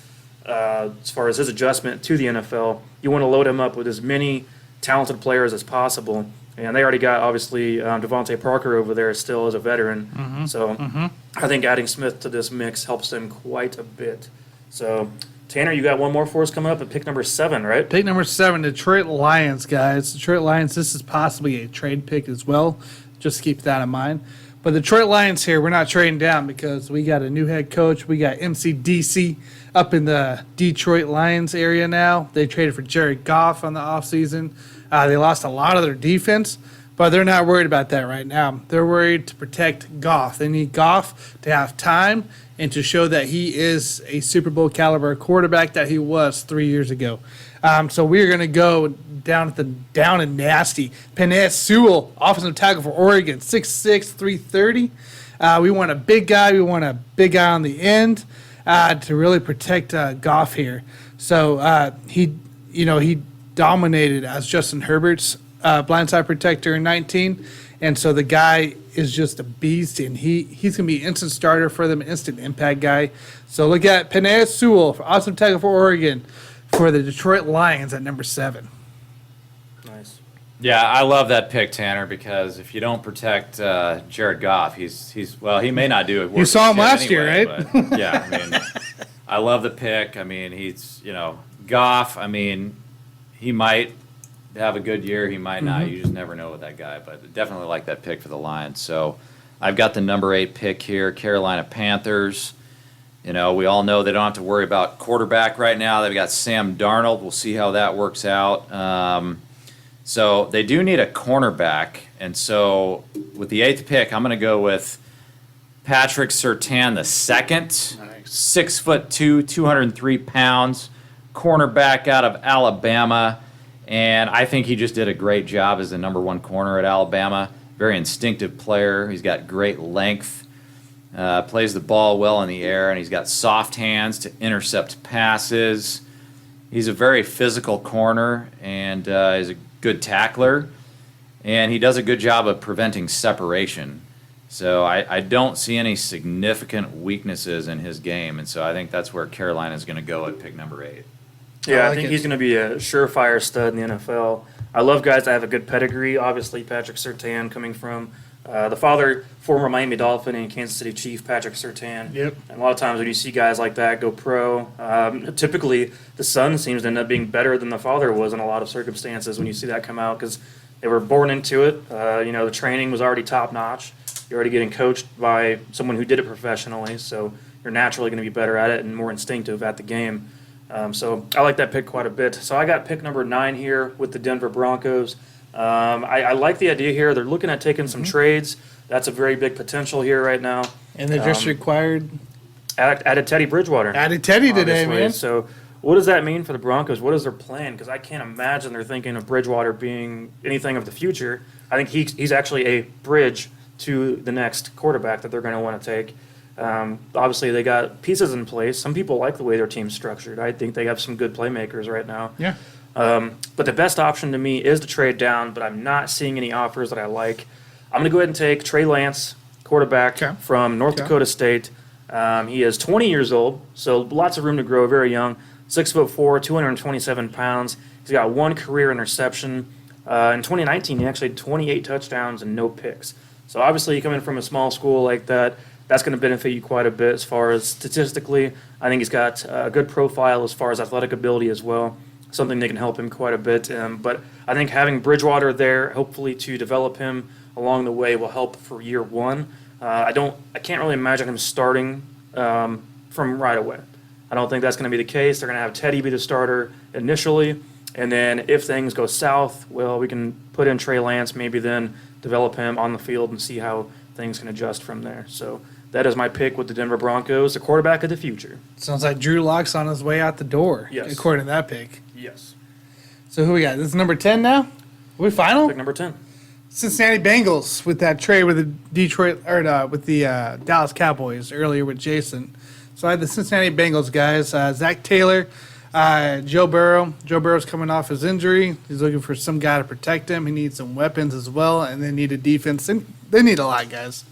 Speaker 1: as far as his adjustment to the NFL. You want to load him up with as many talented players as possible, and they already got, obviously, Devontae Parker over there still as a veteran, I think adding Smith to this mix helps them quite a bit. So, Tanner, you got one more for us coming up at pick number 7, right?
Speaker 2: Pick number 7, Detroit Lions, guys. Detroit Lions, this is possibly a trade pick as well. Just keep that in mind. But the Detroit Lions here, we're not trading down because we got a new head coach. We got MCDC up in the Detroit Lions area now. They traded for Jared Goff on the offseason. They lost a lot of their defense, but they're not worried about that right now. They're worried to protect Goff. They need Goff to have time and to show that he is a Super Bowl caliber quarterback that he was 3 years ago. So we're going to go down and nasty. Penei Sewell, offensive tackle for Oregon, 6'6", 330. We want a big guy. We want a big guy on the end to really protect Goff here. So he dominated as Justin Herbert's blindside protector in 19. And so the guy is just a beast, and he's going to be an instant starter for them, instant impact guy. So look at Penei Sewell, awesome tackle for Oregon, for the Detroit Lions at number 7.
Speaker 1: Nice.
Speaker 3: Yeah, I love that pick, Tanner, because if you don't protect Jared Goff, he may not do it.
Speaker 2: You saw him last year, right?
Speaker 3: But, yeah, I mean, I love the pick. I mean, he's, Goff, I mean, he might have a good year, he might not. You just never know with that guy, but definitely like that pick for the Lions. So I've got the number 8 pick here, Carolina Panthers. We all know they don't have to worry about quarterback right now. They've got Sam Darnold. We'll see how that works out. So they do need a cornerback, and so with the 8th pick, I'm going to go with Patrick Surtain II, 6'2", 203 pounds, cornerback out of Alabama. And I think he just did a great job as the number 1 corner at Alabama. Very instinctive player. He's got great length, plays the ball well in the air, and he's got soft hands to intercept passes. He's a very physical corner, and he's a good tackler. And he does a good job of preventing separation. So I don't see any significant weaknesses in his game, and so I think that's where Carolina is going to go at pick number 8.
Speaker 1: Yeah, I think he's going to be a surefire stud in the NFL. I love guys that have a good pedigree. Obviously, Patrick Surtain coming from The father, former Miami Dolphin and Kansas City Chief Patrick Surtain.
Speaker 2: Yep.
Speaker 1: And a lot of times when you see guys like that go pro, typically the son seems to end up being better than the father was in a lot of circumstances when you see that come out because they were born into it. The training was already top notch. You're already getting coached by someone who did it professionally, so you're naturally going to be better at it and more instinctive at the game. So I like that pick quite a bit. So I got pick number 9 here with the Denver Broncos. I like the idea here. They're looking at taking some trades. That's a very big potential here right now.
Speaker 2: And they just required
Speaker 1: Added Teddy Bridgewater.
Speaker 2: added Teddy today,
Speaker 1: obviously.
Speaker 2: man.
Speaker 1: So what does that mean for the Broncos? What is their plan? Because I can't imagine they're thinking of Bridgewater being anything of the future. I think he's actually a bridge to the next quarterback that they're going to want to take. Obviously, they got pieces in place. Some people like the way their team's structured. I think they have some good playmakers right now.
Speaker 2: Yeah.
Speaker 1: But the best option to me is to trade down, but I'm not seeing any offers that I like. I'm going to go ahead and take Trey Lance, quarterback
Speaker 2: Okay.
Speaker 1: from North
Speaker 2: Okay.
Speaker 1: Dakota State. He is 20 years old, so lots of room to grow, very young. 6'4", 227 pounds. He's got 1 career interception. In 2019, he actually had 28 touchdowns and no picks. So obviously, you come in from a small school like that, that's going to benefit you quite a bit as far as statistically. I think he's got a good profile as far as athletic ability as well, something that can help him quite a bit. But I think having Bridgewater there, hopefully to develop him along the way, will help for year 1. I can't really imagine him starting from right away. I don't think that's going to be the case. They're going to have Teddy be the starter initially, and then if things go south, well, we can put in Trey Lance, maybe then develop him on the field and see how things can adjust from there. So that is my pick with the Denver Broncos, the quarterback of the future.
Speaker 2: Sounds like Drew Lock's on his way out the door,
Speaker 1: Yes.
Speaker 2: according to that pick.
Speaker 1: Yes.
Speaker 2: So who we got? This is number 10 now? Are we final?
Speaker 1: Pick number 10.
Speaker 2: Cincinnati Bengals with that trade with the Dallas Cowboys earlier with Jason. So I had the Cincinnati Bengals guys, Zach Taylor, Joe Burrow. Joe Burrow's coming off his injury. He's looking for some guy to protect him. He needs some weapons as well, and they need a defense. They need a lot, guys.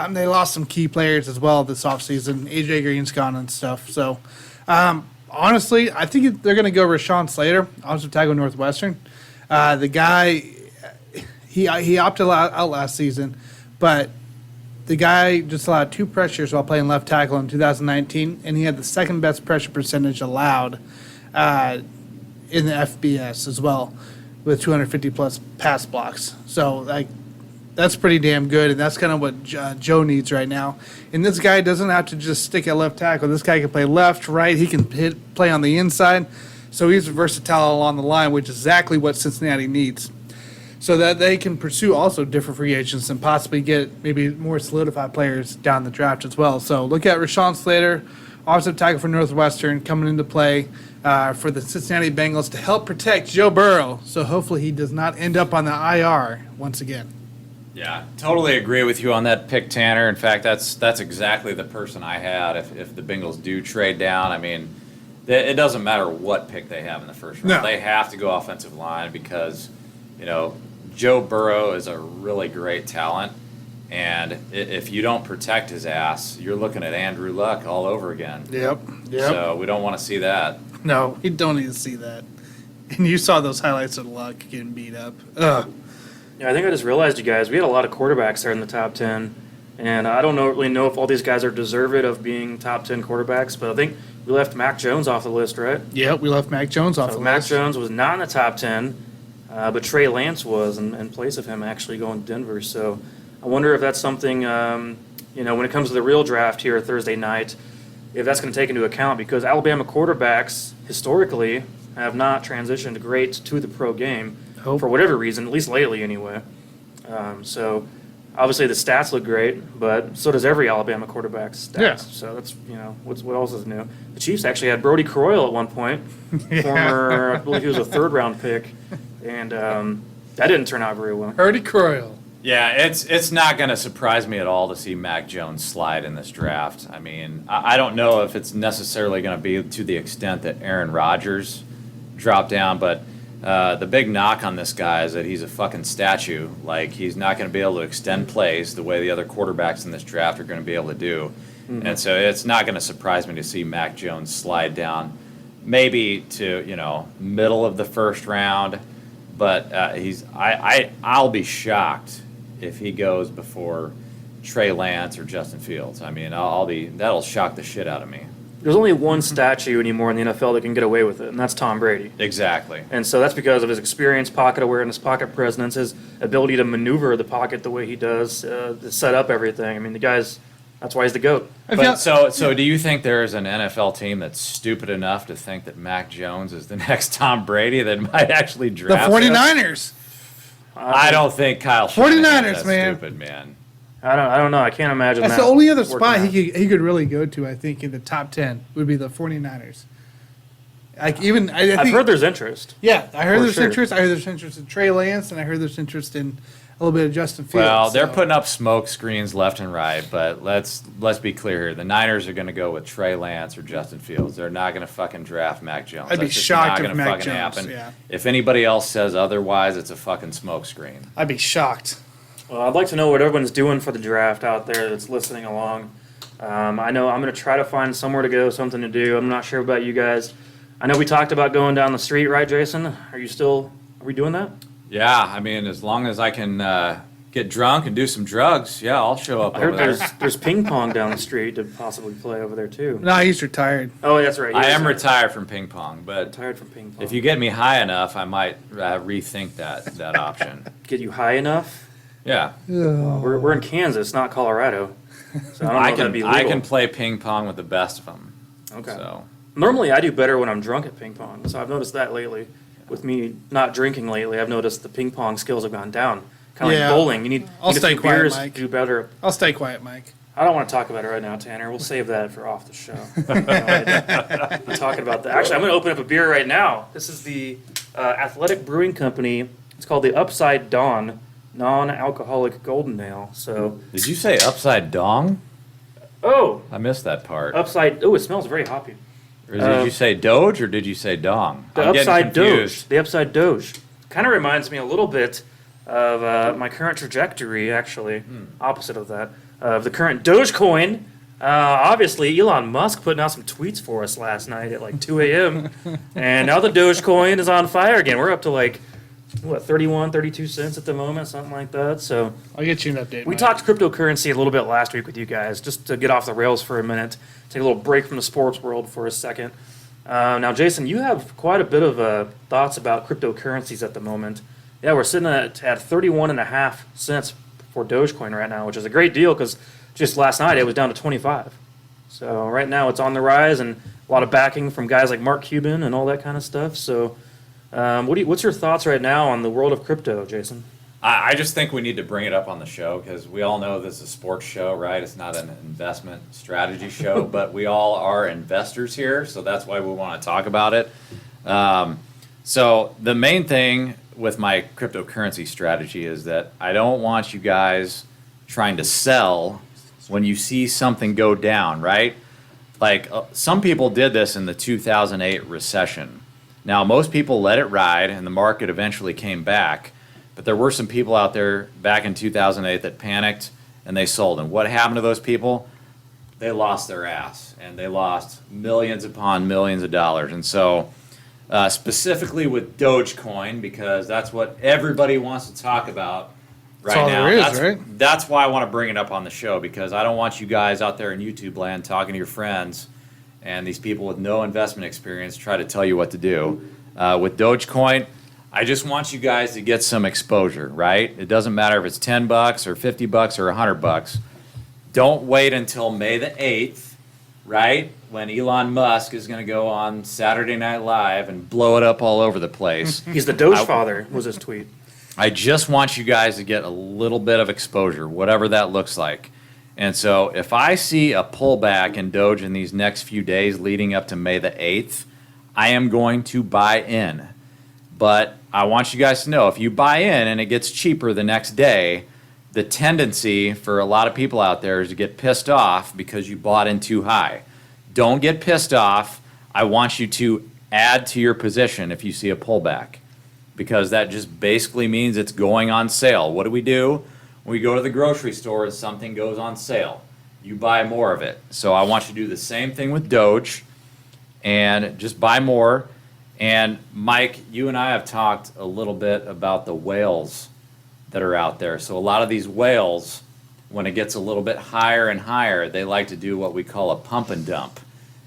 Speaker 2: They lost some key players as well this offseason. AJ Green's gone and stuff. So, honestly, I think they're going to go Rashawn Slater, offensive tackle Northwestern. The guy, he opted out last season, but the guy just allowed 2 pressures while playing left tackle in 2019, and he had the second best pressure percentage allowed in the FBS as well, with 250 plus pass blocks. So that's pretty damn good, and that's kind of what Joe needs right now. And this guy doesn't have to just stick at left tackle. This guy can play left, right. He can play on the inside. So he's versatile along the line, which is exactly what Cincinnati needs. So that they can pursue also different free agents and possibly get maybe more solidified players down the draft as well. So look at Rashawn Slater, offensive tackle for Northwestern, coming into play for the Cincinnati Bengals to help protect Joe Burrow. So hopefully he does not end up on the IR once again.
Speaker 3: Yeah, totally agree with you on that pick, Tanner. In fact, that's exactly the person I had. If the Bengals do trade down, I mean, it doesn't matter what pick they have in the first round.
Speaker 2: No.
Speaker 3: They have to go offensive line because, Joe Burrow is a really great talent, and if you don't protect his ass, you're looking at Andrew Luck all over again.
Speaker 2: Yep.
Speaker 3: So we don't want to see that.
Speaker 2: No, you don't need to see that. And you saw those highlights of Luck getting beat up. Ugh.
Speaker 1: Yeah, I think I just realized, you guys, we had a lot of quarterbacks there in the top 10, and I don't really know if all these guys are deserving of being top 10 quarterbacks, but I think we left Mac Jones off the list, right?
Speaker 2: Yep, we left Mac Jones off
Speaker 1: So
Speaker 2: the
Speaker 1: Mac
Speaker 2: list.
Speaker 1: Jones was not in the top 10, but Trey Lance was in place of him actually going to Denver. So I wonder if that's something, when it comes to the real draft here Thursday night, if that's going to take into account, because Alabama quarterbacks historically have not transitioned great to the pro game for whatever reason, at least lately anyway. So obviously the stats look great, but so does every Alabama quarterback's stats.
Speaker 2: Yeah.
Speaker 1: So that's, what else is new? The Chiefs actually had Brody Croyle at one point, former, I believe he was a 3rd-round pick, and that didn't turn out very well.
Speaker 2: Purdy Croyle.
Speaker 3: Yeah, it's not going to surprise me at all to see Mac Jones slide in this draft. I mean, I don't know if it's necessarily going to be to the extent that Aaron Rodgers dropped down, but the big knock on this guy is that he's a fucking statue. Like, he's not going to be able to extend plays the way the other quarterbacks in this draft are going to be able to do. Mm-hmm. And so it's not going to surprise me to see Mac Jones slide down maybe to, middle of the first round. But I'll be shocked if he goes before Trey Lance or Justin Fields. I mean, that'll shock the shit out of me.
Speaker 1: There's only one statue anymore in the NFL that can get away with it, and that's Tom Brady.
Speaker 3: Exactly.
Speaker 1: And so that's because of his experience, pocket awareness, pocket presence, his ability to maneuver the pocket the way he does, to set up everything. I mean, that's why he's the GOAT.
Speaker 3: But so do you think there's an NFL team that's stupid enough to think that Mac Jones is the next Tom Brady that might actually
Speaker 2: The
Speaker 3: draft him?
Speaker 2: 49ers.
Speaker 3: I don't think Kyle Shanahan's
Speaker 2: 49ers,
Speaker 3: that
Speaker 2: man.
Speaker 3: stupid, man.
Speaker 1: I don't know. I can't imagine
Speaker 2: That's
Speaker 1: that
Speaker 2: the only other
Speaker 1: working
Speaker 2: spot
Speaker 1: out.
Speaker 2: he could really go to, I think, in the top 10 would be the 49ers. Like, even, I think,
Speaker 1: I've heard there's interest.
Speaker 2: yeah, I heard
Speaker 1: For
Speaker 2: there's
Speaker 1: sure.
Speaker 2: interest. I heard there's interest in Trey Lance, and I heard there's interest in a little bit of Justin Fields.
Speaker 3: Well, they're
Speaker 2: so.
Speaker 3: putting up smoke screens left and right, but let's be clear here. The Niners are going to go with Trey Lance or Justin Fields. They're not going to fucking draft Mac Jones.
Speaker 2: I'd be
Speaker 3: That's just
Speaker 2: shocked
Speaker 3: not
Speaker 2: if
Speaker 3: gonna
Speaker 2: Mac
Speaker 3: fucking
Speaker 2: Jones,
Speaker 3: happen.
Speaker 2: yeah.
Speaker 3: If anybody else says otherwise, it's a fucking smoke screen.
Speaker 2: I'd be shocked.
Speaker 1: Well, I'd like to know what everyone's doing for the draft out there that's listening along. I know I'm going to try to find somewhere to go, something to do. I'm not sure about you guys. I know we talked about going down the street, right, Jason? Are we doing that?
Speaker 3: Yeah, I mean, as long as I can get drunk and do some drugs, yeah, I'll show up
Speaker 1: I
Speaker 3: over
Speaker 1: heard
Speaker 3: there.
Speaker 1: there's ping pong down the street to possibly play over there too.
Speaker 2: No, he's retired.
Speaker 1: Oh, that's right.
Speaker 3: I
Speaker 1: Yes,
Speaker 3: am
Speaker 1: sir.
Speaker 3: retired from ping pong, but
Speaker 1: Retired from ping pong.
Speaker 3: if you get me high enough, I might rethink that option.
Speaker 1: get you high enough,
Speaker 3: Yeah,
Speaker 1: we're in Kansas, not Colorado. So I don't know if that'd be legal.
Speaker 3: I can play ping pong with the best of them.
Speaker 1: Okay.
Speaker 3: So.
Speaker 1: Normally, I do better when I'm drunk at ping pong. So I've noticed that lately. With me not drinking lately, I've noticed the ping pong skills have gone down. Kind of
Speaker 2: Yeah.
Speaker 1: like bowling. You need
Speaker 2: I'll
Speaker 1: a
Speaker 2: stay
Speaker 1: few
Speaker 2: quiet,
Speaker 1: beers
Speaker 2: Mike.
Speaker 1: to do better.
Speaker 2: I'll stay quiet, Mike.
Speaker 1: I don't want to talk about it right now, Tanner. We'll save that for off the show. I'm talking about that. Actually, I'm going to open up a beer right now. This is the Athletic Brewing Company. It's called the Upside Dawn Non-Alcoholic Golden Ale. So,
Speaker 3: Did you say upside dong?
Speaker 1: oh,
Speaker 3: I missed that part.
Speaker 1: upside. Oh, it smells very hoppy.
Speaker 3: Or did you say Doge or did you say dong?
Speaker 1: The
Speaker 3: I'm getting
Speaker 1: Upside
Speaker 3: confused.
Speaker 1: Doge. The Upside Doge. Kind of reminds me a little bit of my current trajectory, actually. Opposite of that. Of the current DOGECOIN. Obviously, Elon Musk putting out some tweets for us last night at like 2 a.m. And now the DOGECOIN is on fire again. We're up to like, 31, 32 cents at the moment, something like that. So
Speaker 2: I'll get you an update.
Speaker 1: we
Speaker 2: Mike.
Speaker 1: talked cryptocurrency a little bit last week with you guys, just to get off the rails for a minute, take a little break from the sports world for a second. Now, Jason, you have quite a bit of thoughts about cryptocurrencies at the moment. Yeah, we're sitting at 31.5 cents for Dogecoin right now, which is a great deal because just last night it was down to 25. So right now it's on the rise and a lot of backing from guys like Mark Cuban and all that kind of stuff. So what's your thoughts right now on the world of crypto, Jason?
Speaker 3: I just think we need to bring it up on the show because we all know this is a sports show, right? It's not an investment strategy show, but we all are investors here, so that's why we want to talk about it. So the main thing with my cryptocurrency strategy is that I don't want you guys trying to sell when you see something go down, right? Like some people did this in the 2008 recession. Now, most people let it ride and the market eventually came back. But there were some people out there back in 2008 that panicked and they sold. And what happened to those people? They lost their ass and they lost millions upon millions of dollars. And so specifically with Dogecoin, because that's what everybody wants to talk about right
Speaker 2: all
Speaker 3: now.
Speaker 2: there is, right?
Speaker 3: That's why I want to bring it up on the show, because I don't want you guys out there in YouTube land talking to your friends and these people with no investment experience try to tell you what to do. With Dogecoin, I just want you guys to get some exposure, right? It doesn't matter if it's $10 or $50 or $100. Don't wait until May the 8th, right? When Elon Musk is going to go on Saturday Night Live and blow it up all over the place.
Speaker 1: He's the Doge father, was his tweet.
Speaker 3: I just want you guys to get a little bit of exposure, whatever that looks like. And so if I see a pullback in Doge in these next few days leading up to May the 8th, I am going to buy in. But I want you guys to know, if you buy in and it gets cheaper the next day, the tendency for a lot of people out there is to get pissed off because you bought in too high. Don't get pissed off. I want you to add to your position if you see a pullback, because that just basically means it's going on sale. What do? When we go to the grocery store and something goes on sale, you buy more of it. So I want you to do the same thing with Doge and just buy more. And Mike, you and I have talked a little bit about the whales that are out there. So a lot of these whales, when it gets a little bit higher and higher, they like to do what we call a pump and dump.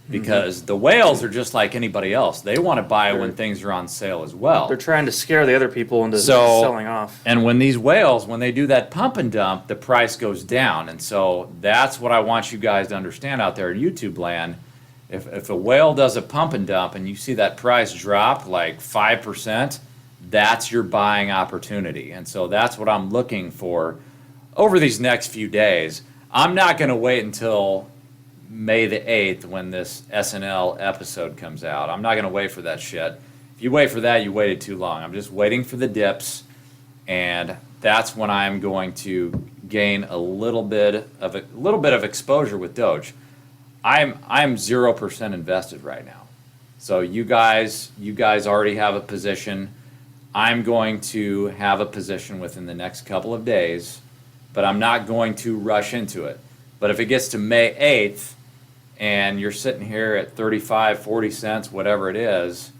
Speaker 3: Because the whales are just like anybody else. They want to buy when things are on sale as well.
Speaker 1: They're trying to scare the other people into selling off.
Speaker 3: And when these whales, when they do that pump and dump, the price goes down. And so that's what I want you guys to understand out there in YouTube land. If a whale does a pump and dump and you see that price drop like 5%, that's your buying opportunity. And so that's what I'm looking for over these next few days. I'm not going to wait until May the 8th when this SNL episode comes out. I'm not going to wait for that shit. If you wait for that, you waited too long. I'm just waiting for the dips, and that's when I'm going to gain a little bit of exposure with Doge. I'm 0% invested right now. So you guys already have a position. I'm going to have a position within the next couple of days, but I'm not going to rush into it. But if it gets to May 8th and you're sitting here at 35, 40 cents, whatever it is,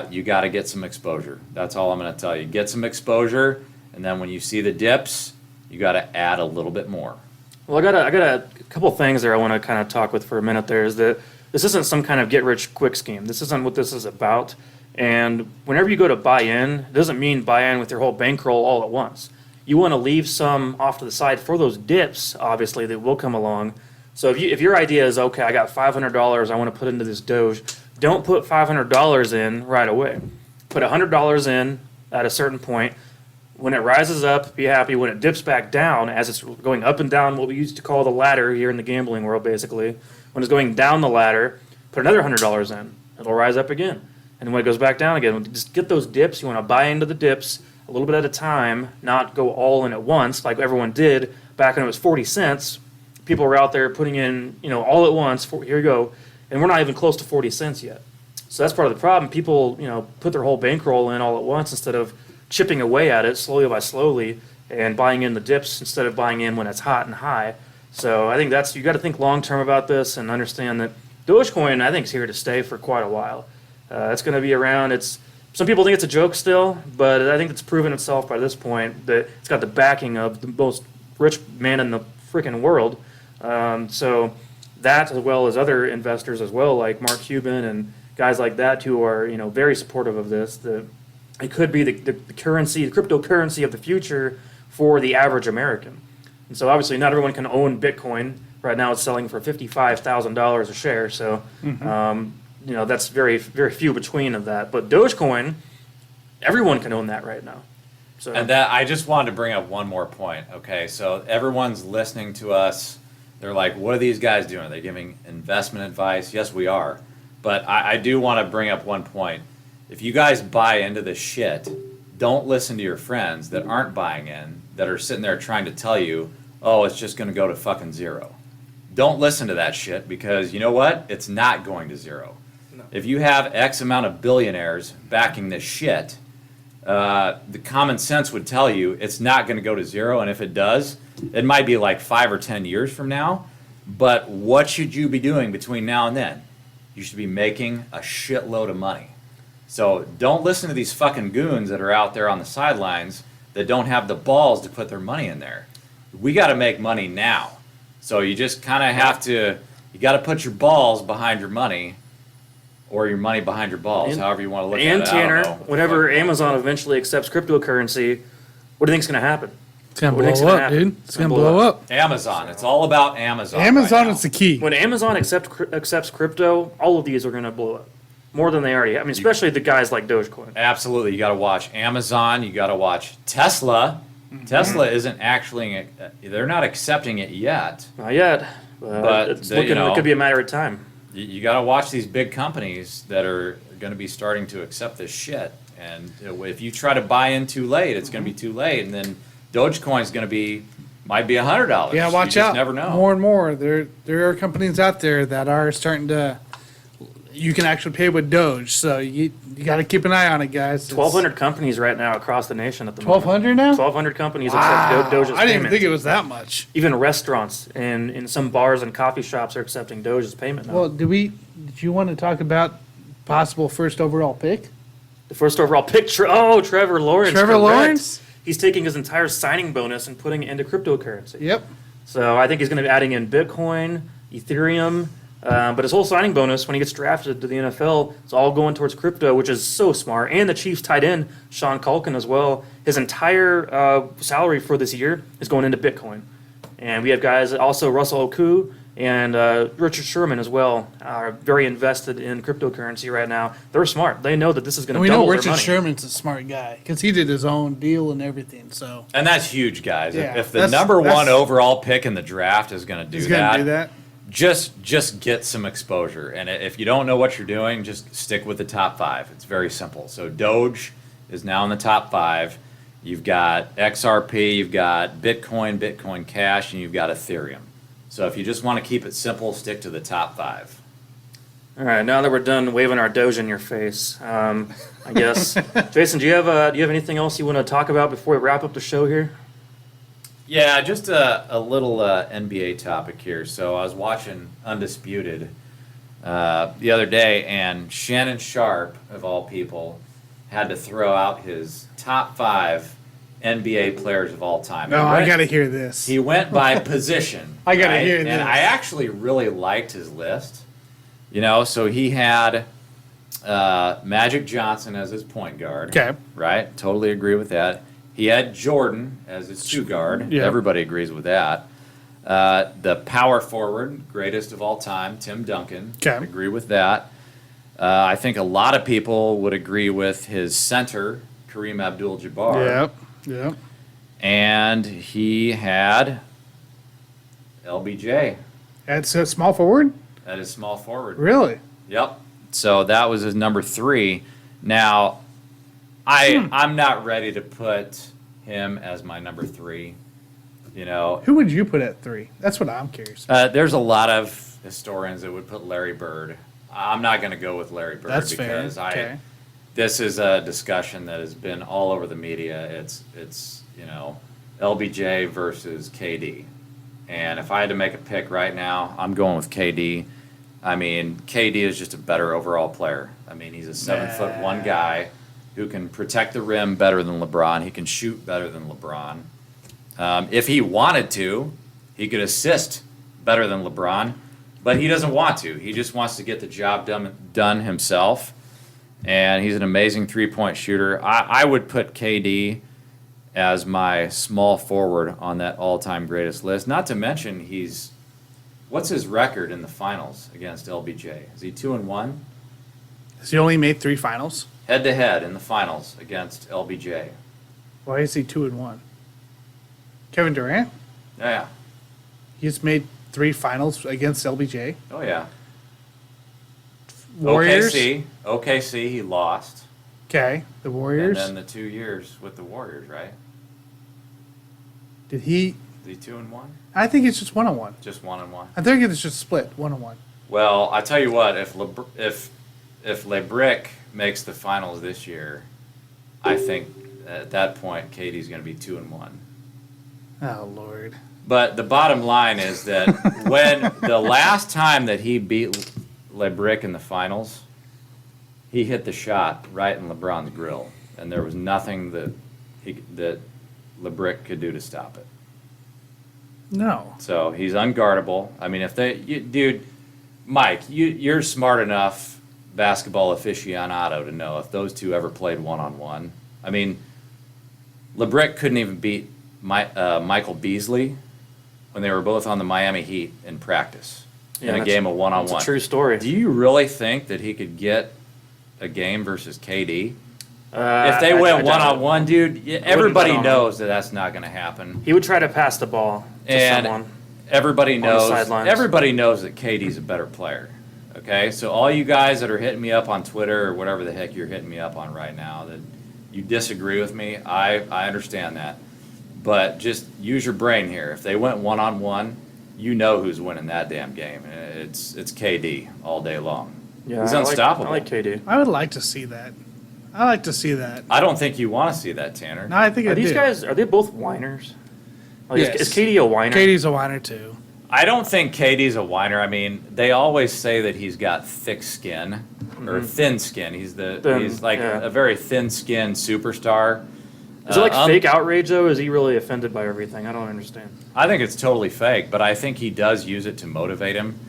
Speaker 3: you got to get some exposure. That's all I'm going to tell you. Get some exposure, and then when you see the dips, you got to add a little bit more.
Speaker 1: Well, I got a couple things there I want to kind of talk with for a minute there. Is that this isn't some kind of get-rich-quick scheme. This isn't what this is about. And whenever you go to buy in, it doesn't mean buy in with your whole bankroll all at once. You want to leave some off to the side for those dips, obviously, that will come along. So if your idea is, okay, I got $500 I want to put into this Doge, don't put $500 in right away. Put $100 in at a certain point. When it rises up, be happy. When it dips back down, as it's going up and down, what we used to call the ladder here in the gambling world, basically, when it's going down the ladder, put another $100 in. It'll rise up again. And when it goes back down again, just get those dips. You want to buy into the dips a little bit at a time, not go all in at once like everyone did back when it was 40 cents. People were out there putting in, all at once. Here you go. And we're not even close to 40 cents yet. So that's part of the problem. People, put their whole bankroll in all at once instead of chipping away at it slowly by slowly and buying in the dips instead of buying in when it's hot and high. So I think you got to think long term about this and understand that DOGECOIN, I think, is here to stay for quite a while. It's going to be around. Some people think it's a joke still, but I think it's proven itself by this point that it's got the backing of the most rich man in the freaking world. So that, as well as other investors as well, like Mark Cuban and guys like that, who are very supportive of this. That it could be the currency, the cryptocurrency of the future for the average American. And so obviously not everyone can own Bitcoin. Right now it's selling for $55,000 a share. So that's very, very few between of that. But DOGECOIN, everyone can own that right now. So
Speaker 3: And that I just wanted to bring up one more point. Okay, so everyone's listening to us. They're like, what are these guys doing? Are they giving investment advice? Yes, we are. But I do want to bring up one point. If you guys buy into this shit, don't listen to your friends that aren't buying in, that are sitting there trying to tell you, oh, it's just going to go to fucking zero. Don't listen to that shit, because you know what? It's not going to zero. No. If you have X amount of billionaires backing this shit, the common sense would tell you it's not going to go to zero, and if it does, it might be like 5 or 10 years from now. But what should you be doing between now and then? You should be making a shitload of money. So don't listen to these fucking goons that are out there on the sidelines that don't have the balls to put their money in there. We got to make money now. So you just kind of have to, you got to put your balls behind your money, or your money behind your balls, however you want to look at it.
Speaker 1: And Tanner, whenever Amazon eventually accepts cryptocurrency, what do you think is going to happen?
Speaker 2: It's going to blow up, dude. It's going to blow up.
Speaker 3: Amazon. It's all about Amazon.
Speaker 2: Amazon
Speaker 3: right
Speaker 2: is the key.
Speaker 1: When Amazon accepts crypto, all of these are going to blow up. More than they already have. I mean, especially the guys like DOGECOIN.
Speaker 3: Absolutely. You got to watch Amazon. You got to watch Tesla. Mm-hmm. Tesla isn't actually, they're not accepting it yet.
Speaker 1: Not yet. But it could be a matter of time.
Speaker 3: You got to watch these big companies that are going to be starting to accept this shit. And if you try to buy in too late, it's going to be too late. And then DOGECOIN is going to might be $100.
Speaker 2: Yeah, watch
Speaker 3: you
Speaker 2: out.
Speaker 3: Just never know.
Speaker 2: More and more. There are companies out there that are starting to, you can actually pay with Doge. So you got to keep an eye on it, guys.
Speaker 1: 1,200 companies right now across the nation at the moment.
Speaker 2: 1,200 now?
Speaker 1: 1,200 companies accept Doge's
Speaker 2: I didn't even
Speaker 1: payment.
Speaker 2: think it was that much.
Speaker 1: Even restaurants and in some bars and coffee shops are accepting Doge's payment now.
Speaker 2: Well, did you want to talk about possible first overall pick?
Speaker 1: The first overall pick, Trevor Lawrence.
Speaker 2: Trevor
Speaker 1: correct.
Speaker 2: Lawrence?
Speaker 1: he's taking his entire signing bonus and putting it into cryptocurrency.
Speaker 2: Yep.
Speaker 1: So I think he's going to be adding in Bitcoin, Ethereum, but his whole signing bonus when he gets drafted to the NFL, it's all going towards crypto, which is so smart. And the Chiefs tight end, Sean Culkin as well, his entire salary for this year is going into Bitcoin. And we have guys, also Russell Okuu and Richard Sherman as well, are very invested in cryptocurrency right now. They're smart. They know that this is going
Speaker 2: And
Speaker 1: to
Speaker 2: we know
Speaker 1: double their
Speaker 2: Richard
Speaker 1: money.
Speaker 2: Sherman's a smart guy because he did his own deal and everything. So
Speaker 3: And that's huge, guys.
Speaker 2: Yeah,
Speaker 3: If the
Speaker 2: that's-
Speaker 3: number
Speaker 2: that's-
Speaker 3: one overall pick in the draft is going to do
Speaker 2: he's going to do that.
Speaker 3: just get some exposure. And if you don't know what you're doing, just stick with the top 5. It's very simple. So Doge is now in the top 5. You've got XRP, you've got Bitcoin, Bitcoin Cash, and you've got Ethereum. So if you just want to keep it simple, stick to the top 5.
Speaker 1: All right, now that we're done waving our Doge in your face, I guess, Jason, do you have anything else you want to talk about before we wrap up the show here?
Speaker 3: Yeah, just a little NBA topic here. So I was watching Undisputed the other day, and Shannon Sharp, of all people, had to throw out his top 5 NBA players of all time.
Speaker 2: No,
Speaker 3: He
Speaker 2: I
Speaker 3: went-
Speaker 2: got to hear this.
Speaker 3: He went by position.
Speaker 2: I gotta
Speaker 3: right?
Speaker 2: hear this.
Speaker 3: And I actually really liked his list. You know, so he had Magic Johnson as his point guard.
Speaker 2: Okay.
Speaker 3: Right? Totally agree with that. He had Jordan as his two guard.
Speaker 2: Yeah.
Speaker 3: Everybody agrees with that. The power forward, greatest of all time, Tim Duncan.
Speaker 2: Okay.
Speaker 3: Agree with that. I think a lot of people would agree with his center, Kareem Abdul-Jabbar.
Speaker 2: Yep. Yep.
Speaker 3: And he had LBJ
Speaker 2: That's a small forward?
Speaker 3: at his small forward.
Speaker 2: Really?
Speaker 3: Yep. So that was his number 3. Now, I'm not ready to put him as my number 3. You know,
Speaker 2: Who would you put at 3? That's what I'm curious.
Speaker 3: there's a lot of historians that would put Larry Bird. I'm not going to go with Larry Bird
Speaker 2: That's fair.
Speaker 3: because
Speaker 2: Okay.
Speaker 3: this is a discussion that has been all over the media. It's LBJ versus KD. And if I had to make a pick right now, I'm going with KD. I mean, KD is just a better overall player. I mean, he's a 7'1" guy who can protect the rim better than LeBron. He can shoot better than LeBron. If he wanted to, he could assist better than LeBron, but he doesn't want to. He just wants to get the job done himself. And he's an amazing three-point shooter. I would put KD as my small forward on that all-time greatest list. Not to mention what's his record in the finals against LBJ? Is he 2-1?
Speaker 2: Has he only made 3 finals?
Speaker 3: Head-to-head in the finals against LBJ.
Speaker 2: Why is he 2-1? Kevin Durant?
Speaker 3: Yeah.
Speaker 2: He's made 3 finals against LBJ.
Speaker 3: Oh, yeah.
Speaker 2: Warriors?
Speaker 3: OKC, he lost.
Speaker 2: Okay. The Warriors?
Speaker 3: And then the 2 years with the Warriors, right?
Speaker 2: Did he?
Speaker 3: Is he 2-1?
Speaker 2: I think it's just 1-1.
Speaker 3: Just 1-1.
Speaker 2: I think it's just split 1-1.
Speaker 3: Well, I tell you what, if LeBrick makes the finals this year, I think at that point KD's going to be 2-1.
Speaker 2: Oh Lord.
Speaker 3: But the bottom line is that when the last time that he beat LeBrick in the finals, he hit the shot right in LeBron's grill, and there was nothing that LeBrick could do to stop it.
Speaker 2: No.
Speaker 3: So he's unguardable. I mean, dude, Mike, you're smart enough basketball aficionado to know if those two ever played one-on-one. I mean, LeBrick couldn't even beat Michael Beasley when they were both on the Miami Heat in practice in a game of one-on-one.
Speaker 1: It's a true story.
Speaker 3: Do you really think that he could get a game versus KD? If they
Speaker 1: I
Speaker 3: went
Speaker 1: doubt it.
Speaker 3: one-on-one, dude, everybody
Speaker 1: bet on
Speaker 3: knows that that's not going to happen.
Speaker 1: He would try to pass the ball to
Speaker 3: And
Speaker 1: someone.
Speaker 3: everybody
Speaker 1: the
Speaker 3: knows
Speaker 1: sidelines.
Speaker 3: everybody knoes that KD's a better player. Okay, so all you guys that are hitting me up on Twitter or whatever the heck you're hitting me up on right now that you disagree with me, I understand that. But just use your brain here. If they went one-on-one, you know who's winning that damn game. It's KD all day long.
Speaker 1: Yeah,
Speaker 3: He's
Speaker 1: I like-
Speaker 3: unstoppable.
Speaker 1: I like KD.
Speaker 2: I would like to see that. I like to see that.
Speaker 3: I don't think you want to see that, Tanner.
Speaker 2: No, I think I
Speaker 1: Are these
Speaker 2: do.
Speaker 1: guys? Are they both whiners? Like,
Speaker 2: Yes.
Speaker 1: is KD a whiner?
Speaker 2: Katie's a whiner too.
Speaker 3: I don't think KD's a whiner. I mean, they always say that he's got thick skin or thin skin. He's
Speaker 1: Thin,
Speaker 3: he's like
Speaker 1: yeah.
Speaker 3: a very thin-skinned superstar.
Speaker 1: Is it like fake outrage though? Is he really offended by everything? I don't understand.
Speaker 3: I think it's totally fake, but I think he does use it to motivate him.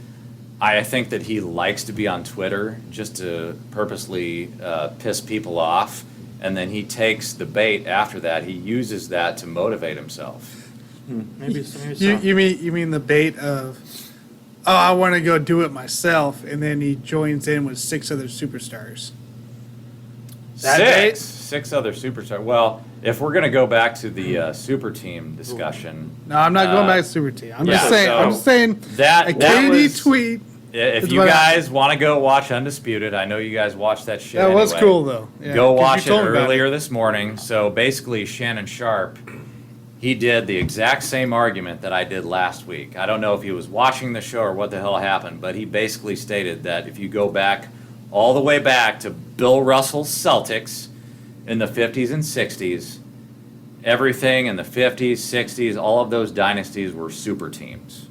Speaker 3: I think that he likes to be on Twitter just to purposely piss people off, and then he takes the bait after that. He uses that to motivate himself.
Speaker 1: Maybe so.
Speaker 2: You mean the bait of, oh, I want to go do it myself, and then he joins in with 6 other superstars.
Speaker 3: Six other superstars. Well, if we're gonna go back to the super team discussion,
Speaker 2: No, I'm not going back to super team. I'm just saying.
Speaker 3: so
Speaker 2: I'm just saying.
Speaker 3: that
Speaker 2: a KD
Speaker 3: was-
Speaker 2: tweet.
Speaker 3: if
Speaker 2: It's
Speaker 3: you
Speaker 2: what-
Speaker 3: guys want to go watch Undisputed, I know you guys watched that shit.
Speaker 2: That was
Speaker 3: anyway.
Speaker 2: cool though. Yeah,
Speaker 3: Go
Speaker 2: 'cause
Speaker 3: watch
Speaker 2: you
Speaker 3: it
Speaker 2: told me about
Speaker 3: earlier this morning. So basically, Shannon Sharp, he did the exact same argument that I did last week. I don't know if he was watching the show or what the hell happened, but he basically stated that if you go back all the way back to Bill Russell's Celtics in the 50s and 60s, everything in the 50s, 60s, all of those dynasties were super teams.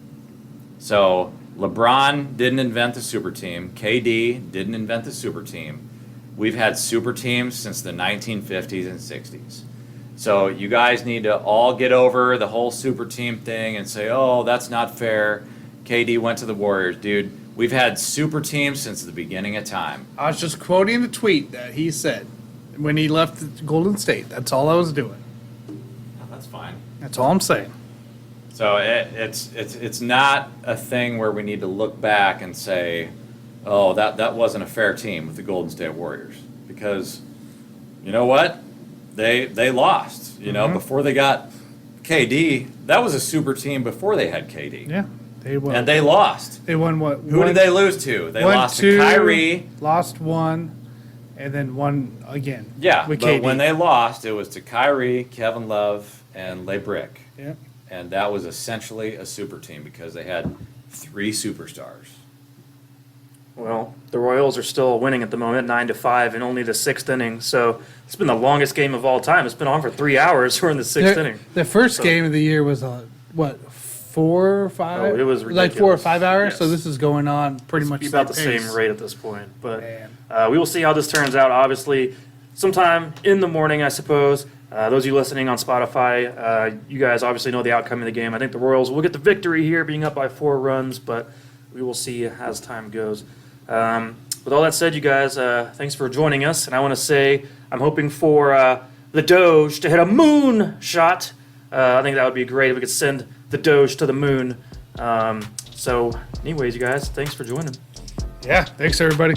Speaker 3: So LeBron didn't invent the super team. KD didn't invent the super team. We've had super teams since the 1950s and 60s. So you guys need to all get over the whole super team thing and say, oh, that's not fair. KD went to the Warriors. Dude, we've had super teams since the beginning of time.
Speaker 2: I was just quoting the tweet that he said when he left Golden State. That's all I was doing.
Speaker 3: That's fine.
Speaker 2: That's all I'm saying.
Speaker 3: So it's not a thing where we need to look back and say, oh, that wasn't a fair team with the Golden State Warriors. Because you know what? They lost. You know, before they got KD, that was a super team before they had KD.
Speaker 2: Yeah, they won.
Speaker 3: And they lost.
Speaker 2: They won what?
Speaker 3: Who did they lose to? They lost to Kyrie.
Speaker 2: Lost one, and then won again.
Speaker 3: Yeah,
Speaker 2: with
Speaker 3: but
Speaker 2: KD.
Speaker 3: when they lost, it was to Kyrie, Kevin Love, and LeBrick.
Speaker 2: Yeah.
Speaker 3: And that was essentially a super team because they had 3 superstars.
Speaker 1: Well, the Royals are still winning at the moment, 9-5, and only the 6th inning. So it's been the longest game of all time. It's been on for 3 hours. We're in the 6th inning.
Speaker 2: The first game of the year was what, 4 or 5?
Speaker 1: Oh, it was
Speaker 2: like 4 or
Speaker 1: ridiculous.
Speaker 2: 5 hours.
Speaker 1: Yes.
Speaker 2: So this is going on pretty much
Speaker 1: Be about the
Speaker 2: pace.
Speaker 1: same rate at this point. But
Speaker 2: Man.
Speaker 1: we will see how this turns out. Obviously, sometime in the morning, I suppose. Those of you listening on Spotify, you guys obviously know the outcome of the game. I think the Royals will get the victory here, being up by 4 runs, but we will see as time goes. With all that said, you guys, thanks for joining us. And I want to say I'm hoping for the Doge to hit a moon shot. I think that would be great if we could send the Doge to the moon. So anyways, you guys, thanks for joining.
Speaker 2: Yeah. Thanks, everybody.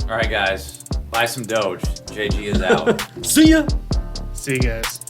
Speaker 3: All right, guys, buy some Doge. JG is out.
Speaker 1: See ya!
Speaker 2: See you guys.